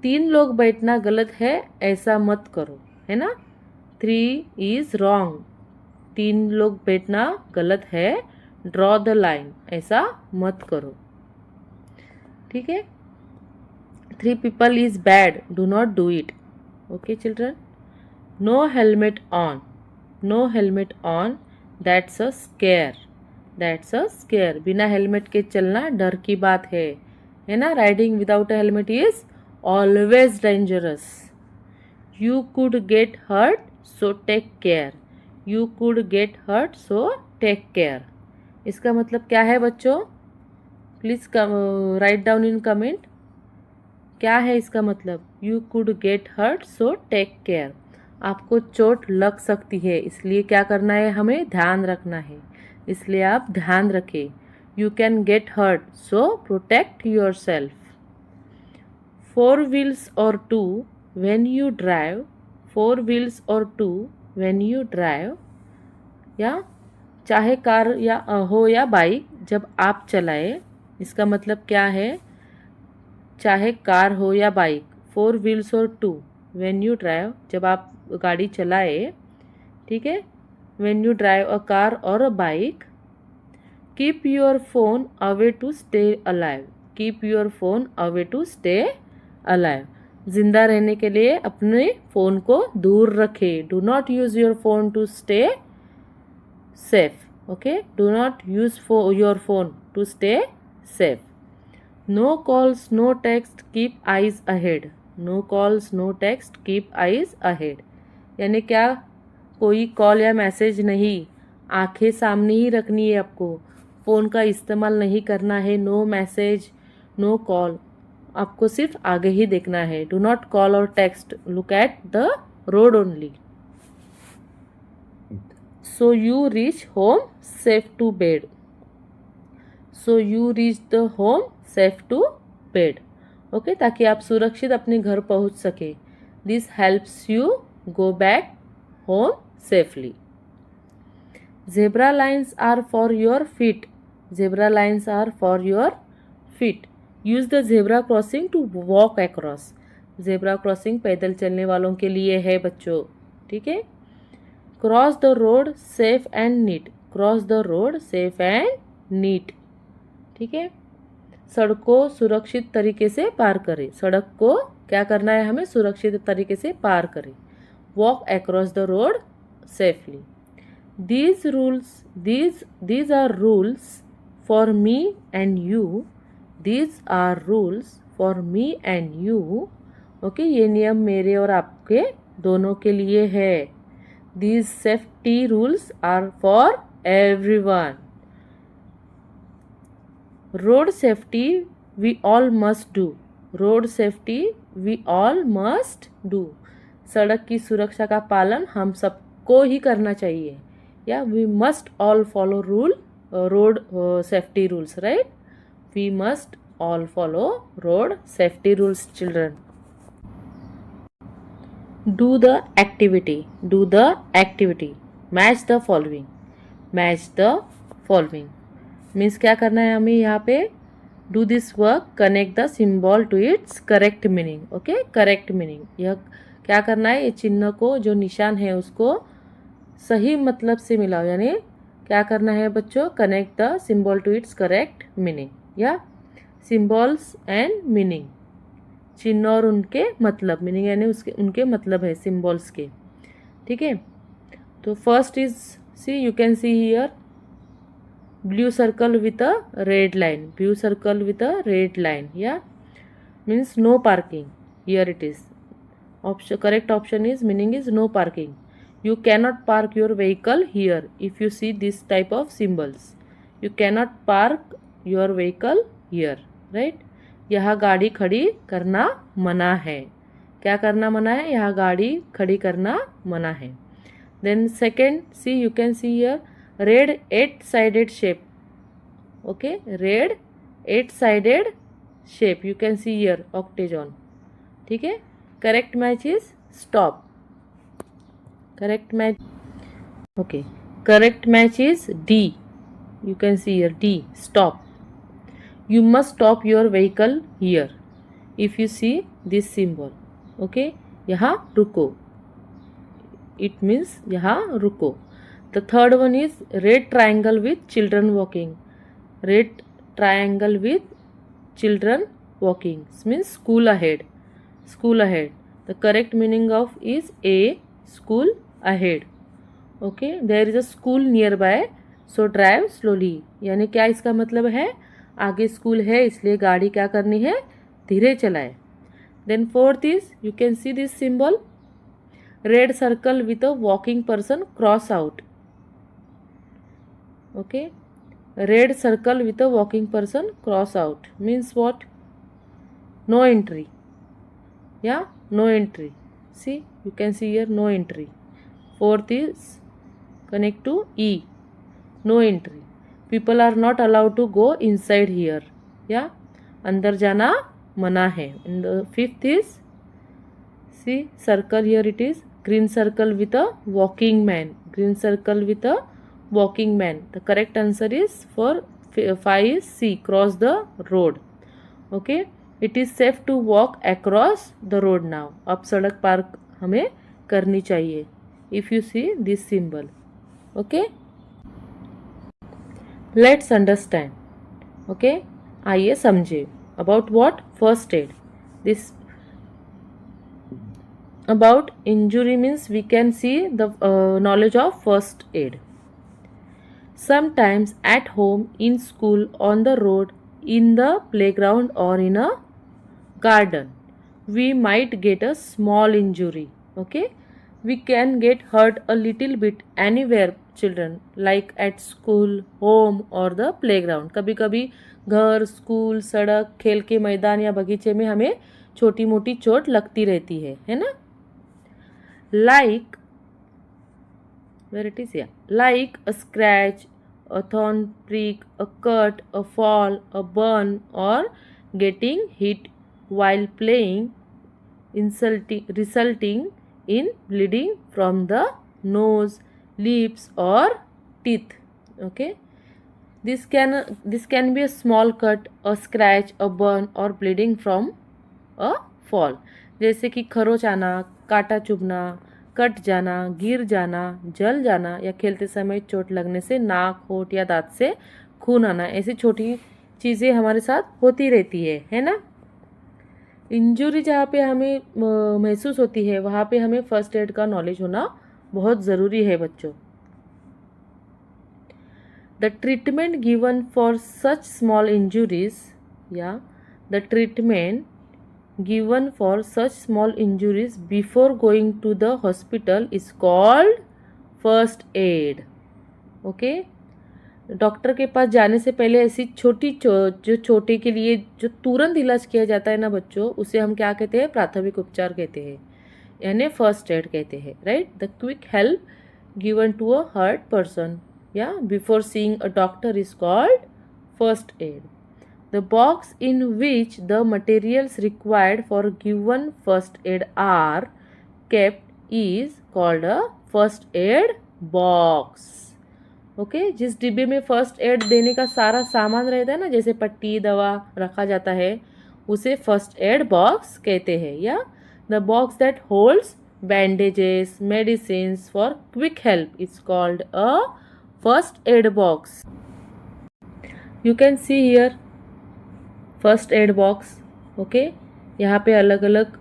तीन लोग बैठना गलत है, ऐसा मत करो, है ना. 3 is wrong, तीन लोग बैठना गलत है. Draw the line, ऐसा मत करो. ठीक है. 3 people is bad, do not do it. Okay children. No helmet on. No helmet on, that's a scare. That's a scare. बिना हेलमेट के चलना डर की बात है ना. Riding without a helmet is always dangerous. You could get hurt, so take care. You could get hurt, so take care. इसका मतलब क्या है बच्चों, please write down in comment. क्या है इसका मतलब. You could get hurt, so take care. आपको चोट लग सकती है, इसलिए क्या करना है, हमें ध्यान रखना है, इसलिए आप ध्यान रखें. You can get hurt, so protect yourself. 4 wheels or 2 when you drive. 4 wheels or 2 when you drive. या चाहे कार या हो या बाइक, जब आप चलाए. इसका मतलब क्या है, चाहे कार हो या bike. 4 wheels or 2 when you drive, जब आप गाड़ी चलाए. ठीक है. when you drive a car or a bike. keep your phone away to stay alive. keep your phone away to stay alive. जिंदा रहने के लिए अपने फ़ोन को दूर रखें. do not use your phone to stay safe. okay. do not use your phone to stay safe. no calls, no text, keep eyes ahead. no calls, no text, keep eyes ahead. यानी क्या, कोई call या message नहीं, आंखें सामने ही रखनी है आपको. फ़ोन का इस्तेमाल नहीं करना है. नो मैसेज, नो कॉल, आपको सिर्फ आगे ही देखना है. Do not call or text, look at the road only. So you reach home safe to bed. So you reach the home safe to bed. Okay. ताकि आप सुरक्षित अपने घर पहुंच सके. This helps you go back home safely. Zebra lines are for your feet. Zebra lines are for your feet. Use the zebra crossing to walk across. Zebra crossing पैदल चलने वालों के लिए है बच्चों. ठीक है. Cross the road safe and neat. Cross the road safe and neat. ठीक है. सड़क को सुरक्षित तरीके से पार करें. सड़क को क्या करना है, हमें सुरक्षित तरीके से पार करें. walk across the road safely. These are rules for me and you. These are rules for me and you. Okay, ये नियम मेरे और आपके दोनों के लिए है. These safety rules are for everyone. Road safety we all must do. Road safety we all must do. सड़क की सुरक्षा का पालन हम सबको ही करना चाहिए. या we must all follow road safety rules. Right. We must all follow road safety rules. Children, do the activity. Do the activity. Match the following. Match the following. Means क्या करना है हमें यहाँ पे, do this work, connect the symbol to its correct meaning. Okay, correct meaning, यह क्या करना है, ये चिन्ह को जो निशान है उसको सही मतलब से मिलाओ, यानी क्या करना है बच्चों, connect the symbol to its correct meaning, या सिंबल्स एंड मीनिंग, चिन्ह और उनके मतलब, मीनिंग यानी उसके उनके मतलब है सिंबल्स के। ठीक है, तो first is C, you can see here blue circle with a red line, blue circle with a red line, yeah, means no parking. Here it is, option, correct option is, meaning is no parking. You cannot park your vehicle here. If you see this type of symbols, you cannot park your vehicle here, right? यहाँ गाड़ी खड़ी करना मना है। क्या करना मना है, यहाँ गाड़ी खड़ी करना मना है। Then second, see, you can see here red 8-sided shape. Okay, red 8-sided shape, you can see here octagon. ठीक है, correct match is stop. Correct match, okay, correct match is D. You can see here D, stop. You must stop your vehicle here if you see this symbol. Okay, यहाँ रुको, it means यहाँ रुको. The third one is red triangle with children walking. Red triangle with children walking means school ahead. School ahead. The correct meaning of is A, school ahead. Okay, there is a school nearby, so drive slowly. यानी क्या इसका मतलब है, आगे school है इसलिए गाड़ी क्या करनी है, धीरे चलाए. Then fourth is, you can see this symbol, red circle with a walking person cross out. Okay, red circle with a walking person cross out means what, no entry. Yeah, no entry. See, you can see here no entry. Fourth is connect to E, no entry. People are not allowed to go inside here. Yeah, अंदर जाना मना है. And the fifth is, see, circle here it is, green circle with a walking man. Green circle with a walking man. The correct answer is for 5 is C, cross the road. Okay, it is safe to walk across the road now. अब सड़क पार हमें करनी चाहिए. If you see this symbol. Okay, let's understand. Okay, आइए समझे about what, first aid. This about injury means we can see the knowledge of first aid. Sometimes at home, in school, on the road, in the playground or in a garden, we might get a small injury. Okay, we can get hurt a little bit anywhere, children, like at school, home or the playground. कभी कभी घर, school, सड़क, खेल के मैदान या बगीचे में हमें छोटी मोटी चोट लगती रहती है ना. Like, where it is, yeah, like a scratch, a thorn prick, a cut, a fall, a burn, or getting hit while playing, resulting in bleeding from the nose, lips, or teeth. Okay, this can be a small cut, a scratch, a burn, or bleeding from a fall. जैसे कि खरोच आना, कांटा चुभना, cut जाना, गिर जाना, जल जाना या खेलते समय चोट लगने से नाक, होंठ या दांत से खून आना, ऐसी छोटी चीज़ें हमारे साथ होती रहती है ना. इंजुरी जहाँ पे हमें महसूस होती है वहाँ पे हमें फर्स्ट एड का नॉलेज होना बहुत ज़रूरी है बच्चों. The treatment given for such small injuries, या the treatment given for such small injuries before going to the hospital is called first aid. Okay, doctor के पास जाने से पहले ऐसी छोटी जो छोटे के लिए जो तुरंत इलाज किया जाता है ना बच्चों, उसे हम क्या कहते हैं, प्राथमिक उपचार कहते हैं, यानी फर्स्ट एड कहते हैं. Right, the quick help given to a hurt person या before seeing a doctor is called first aid. The box in which the materials required for given first aid are kept is called a first aid box. Okay. जिस डिब्बे में first aid देने का सारा सामान रहता है ना, जैसे पट्टी दवा रखा जाता है, उसे फर्स्ट एड बॉक्स कहते हैं। या the box that holds bandages medicine for quick help is called a first aid box. You can see here first aid box. Okay, यहाँ पे अलग अलग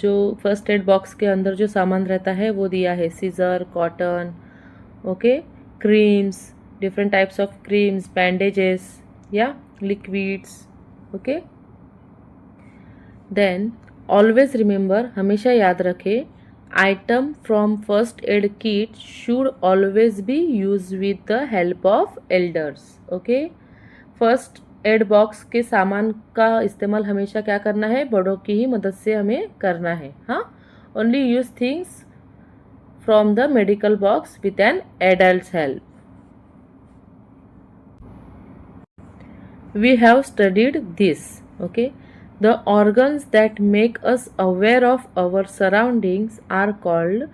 जो फर्स्ट एड बॉक्स के अंदर जो सामान रहता है वो दिया है। Scissor, cotton, okay, creams, different types of creams, bandages, yeah, liquids, okay. Then always remember, हमेशा याद रखें, item from first aid kit should always be used with the help of elders, okay. First aid box के सामान का इस्तेमाल हमेशा क्या करना है, बड़ों की ही मदद से हमें करना है। हाँ, only use things from the medical box with an adult's help. We have studied this, okay. The organs that make us aware of our surroundings are called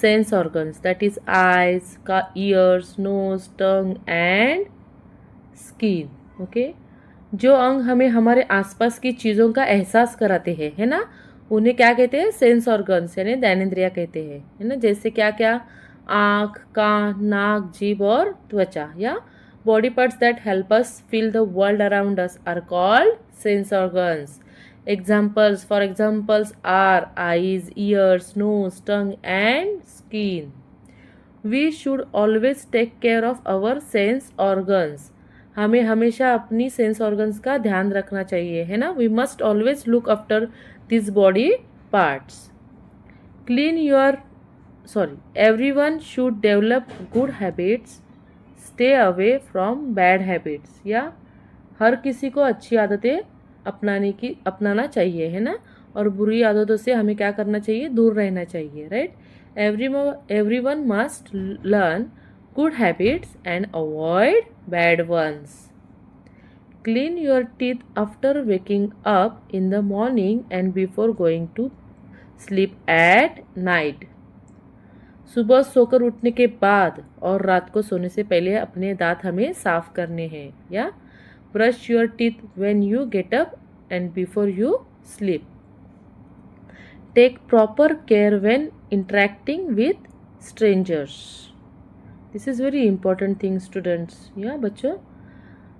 sense organs, that is eyes, ears, nose, tongue and skin, okay. जो अंग हमें हमारे आसपास की चीज़ों का एहसास कराते हैं, है ना, उन्हें क्या कहते हैं, सेंस ऑर्गन्स यानी ज्ञानेंद्रिया कहते हैं, है ना। जैसे क्या क्या, आँख, कान, नाक, जीभ और त्वचा। या body parts that help us feel the world around us are called sense organs. Examples, for examples are eyes, ears, nose, tongue and skin. We should always take care of our sense organs. हमें हमेशा अपनी sense organs का ध्यान रखना चाहिए, है ना। We must always look after this body parts. Clean your everyone should develop good habits, stay away from bad habits. या हर किसी को अच्छी आदतें अपनाना चाहिए, है ना, और बुरी आदतों से हमें क्या करना चाहिए, दूर रहना चाहिए, right. Everyone must learn good habits and avoid bad ones. Clean your teeth after waking up in the morning and before going to sleep at night. सुबह सोकर उठने के बाद और रात को सोने से पहले अपने दांत हमें साफ करने हैं। या brush your teeth when you get up and before you sleep. Take proper care when interacting with strangers. This is very important thing students. या बच्चों,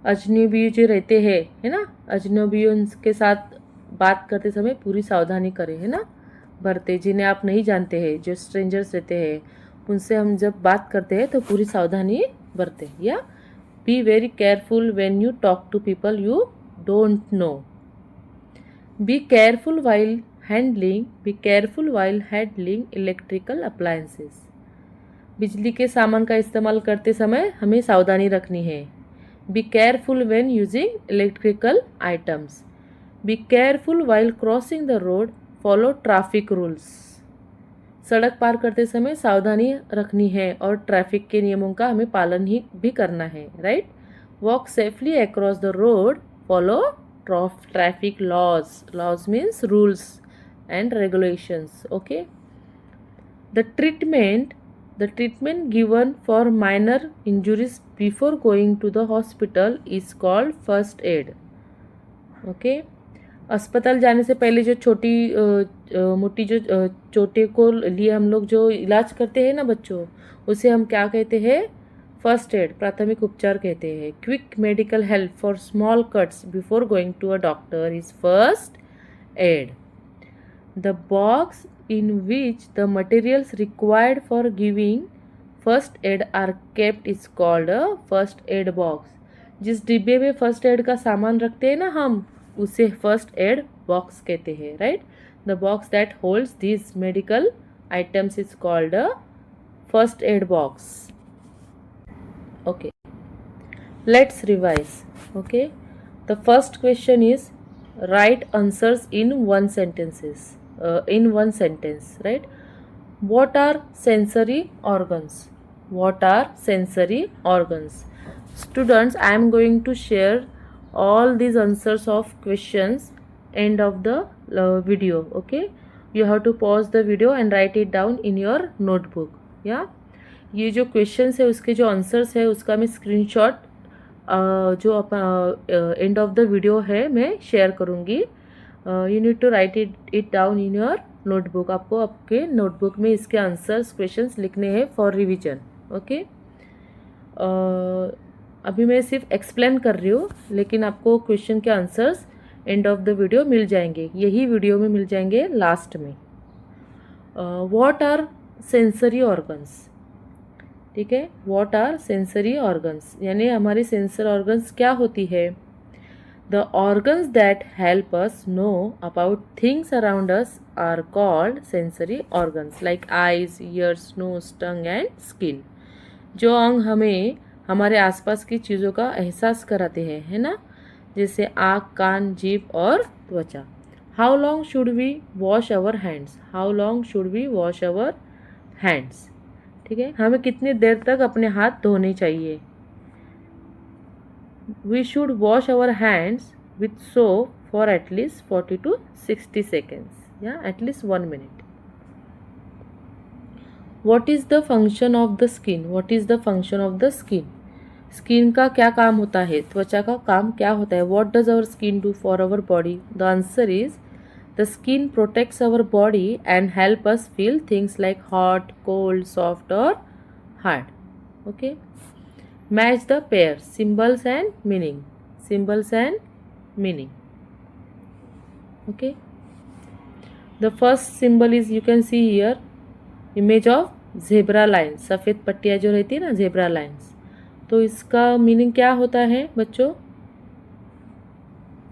अजनबी जो रहते हैं, है ना, अजनबियों के साथ बात करते समय पूरी सावधानी करें, है ना, बरते। जिन्हें आप नहीं जानते हैं, जो स्ट्रेंजर्स रहते हैं, उनसे हम जब बात करते हैं तो पूरी सावधानी बरते। या be very careful when you talk to people you don't know. Be careful while handling electrical appliances. बिजली के सामान का इस्तेमाल करते समय हमें सावधानी रखनी है। Be careful when using electrical items. B careful while crossing the road, follow traffic rules. सड़क पार करते समय सावधानी रखनी है और ट्रैफिक के नियमों का हमें पालन ही भी करना है, right. Walk safely across the road, follow traffic laws means rules and regulations, okay. The treatment given for minor injuries before going to the hospital is called first aid, okay. अस्पताल जाने से पहले जो मोटी जो चोटें को लिए हम लोग जो इलाज करते हैं ना बच्चों, उसे हम क्या कहते हैं, फर्स्ट एड, प्राथमिक उपचार कहते हैं। Quick medical help for small cuts before going to a doctor is first aid. The box in which the materials required for giving first aid are kept is called a first aid box. जिस डिब्बे में first aid का सामान रखते हैं ना हम, उसे फर्स्ट एड बॉक्स कहते हैं, right. The box that holds this medical items is called a first aid box, okay. Let's revise, okay. The first question is right answers in one sentence, right? What are sensory organs? Students, I am going to share all these answers of questions end of the video, okay. You have to pause the video and write it down in your notebook. Yeah, ये जो questions है उसके जो answers है उसका मैं screenshot जो and of the video है मैं शेयर करूँगी. You need to write it down in your notebook. आपको आपके नोटबुक में इसके आंसर्स क्वेश्चंस लिखने हैं फॉर रिवीजन. ओके. अभी मैं सिर्फ एक्सप्लेन कर रही हूँ, लेकिन आपको क्वेश्चन के answers end of the video मिल जाएंगे. यही वीडियो में मिल जाएंगे लास्ट में. What are sensory organs. ठीक है. व्हाट आर सेंसरी ऑर्गन्स यानी हमारी सेंसर ऑर्गन्स क्या होती है. The organs that help us know about things around us are called sensory organs like eyes, ears, nose, tongue and skin. जो अंग हमें हमारे आसपास की चीज़ों का एहसास कराते हैं, है ना, जैसे आँख, कान, जीभ और त्वचा. How long should we wash our hands. How long should we wash our hands. ठीक है. हमें कितनी देर तक अपने हाथ धोने चाहिए. We should wash our hands with soap for at least 40 to 60 seconds या at least 1 minute. What is the function of the skin? What is the function of the skin? Skin का क्या काम होता है, त्वचा का काम क्या होता है. What does our skin do for our body? The answer is the skin protects our body and help us feel things like hot, cold, soft or hard. Okay. Match the pair. Symbols and meaning. Symbols and meaning. Okay. The first symbol is, you can see here, image of zebra line. सफ़ेद पट्टियाँ जो रहती है ना, zebra lines. तो इसका meaning क्या होता है बच्चों.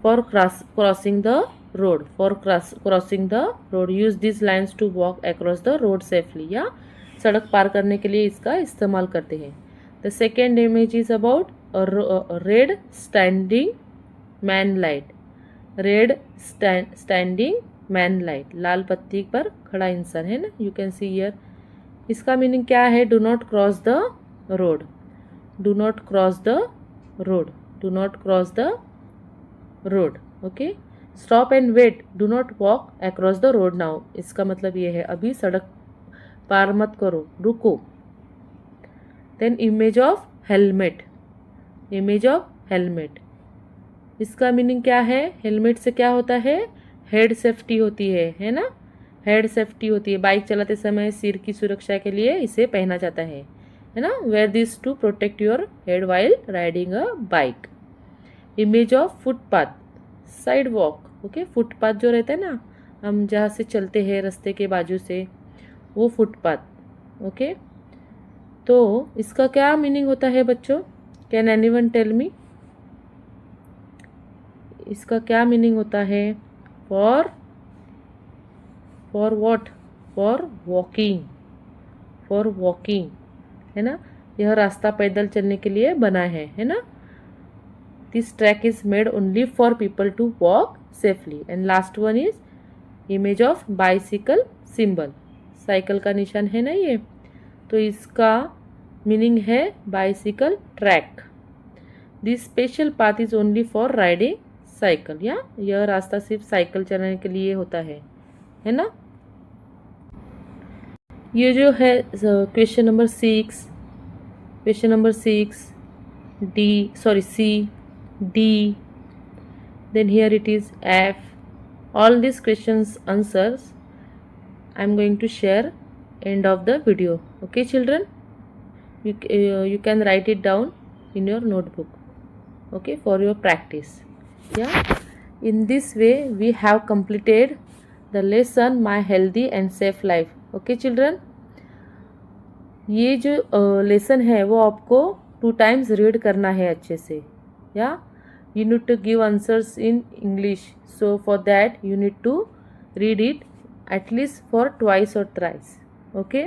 For crossing the road. For crossing the road use this lines to walk across the road safely. या सड़क पार करने के लिए इसका इस्तेमाल करते हैं. The second image is about red standing man light. Red standing man light. लाल पत्ती पर खड़ा इंसान, है ना. You can see here. इसका मीनिंग क्या है. Do not cross the road. Do not cross the road. Do not cross the road. Okay. Stop and wait. Do not walk across the road now. इसका मतलब ये है अभी सड़क पार मत करो, रुको. Then image of helmet. Image of helmet. इसका मीनिंग क्या है. हेलमेट से क्या होता है. हेड सेफ्टी होती है ना. हेड सेफ्टी होती है. बाइक चलाते समय सिर की सुरक्षा के लिए इसे पहना जाता है ना. Wear this to protect your head while riding a bike. Image of footpath. Sidewalk. Okay. Footpath जो रहता है ना, हम जहाँ से चलते हैं रास्ते के बाजू से, वो फुटपाथ. ओके. तो इसका क्या मीनिंग होता है बच्चों. Can anyone tell me. इसका क्या मीनिंग होता है. For what. For walking. For walking, है ना. यह रास्ता पैदल चलने के लिए बना है ना. This track is made only for people to walk safely. And last one is image of bicycle symbol. Cycle का निशान है ना ये. तो इसका मीनिंग है bicycle track. This special path is only for riding cycle. या यह रास्ता सिर्फ साइकिल चलाने के लिए होता है ना. ये जो है question number 6, question number 6 D, sorry C, D, then here it is F. All these questions answers I am going to share end of the video. Okay children, you can write it down in your notebook, okay, for your practice. Yeah, in this way we have completed the lesson My Healthy and Safe Life. Okay children, ये जो lesson है वो आपको 2 times read करना है अच्छे से. या you need to give answers in English, so for that you need to read it at least for twice or thrice. Okay,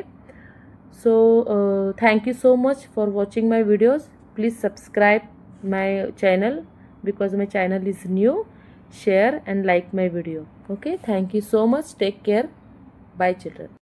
so thank you so much for watching my videos. Please subscribe my channel because my channel is new. Share and like my video. Okay, thank you so much. Take care. Bye children.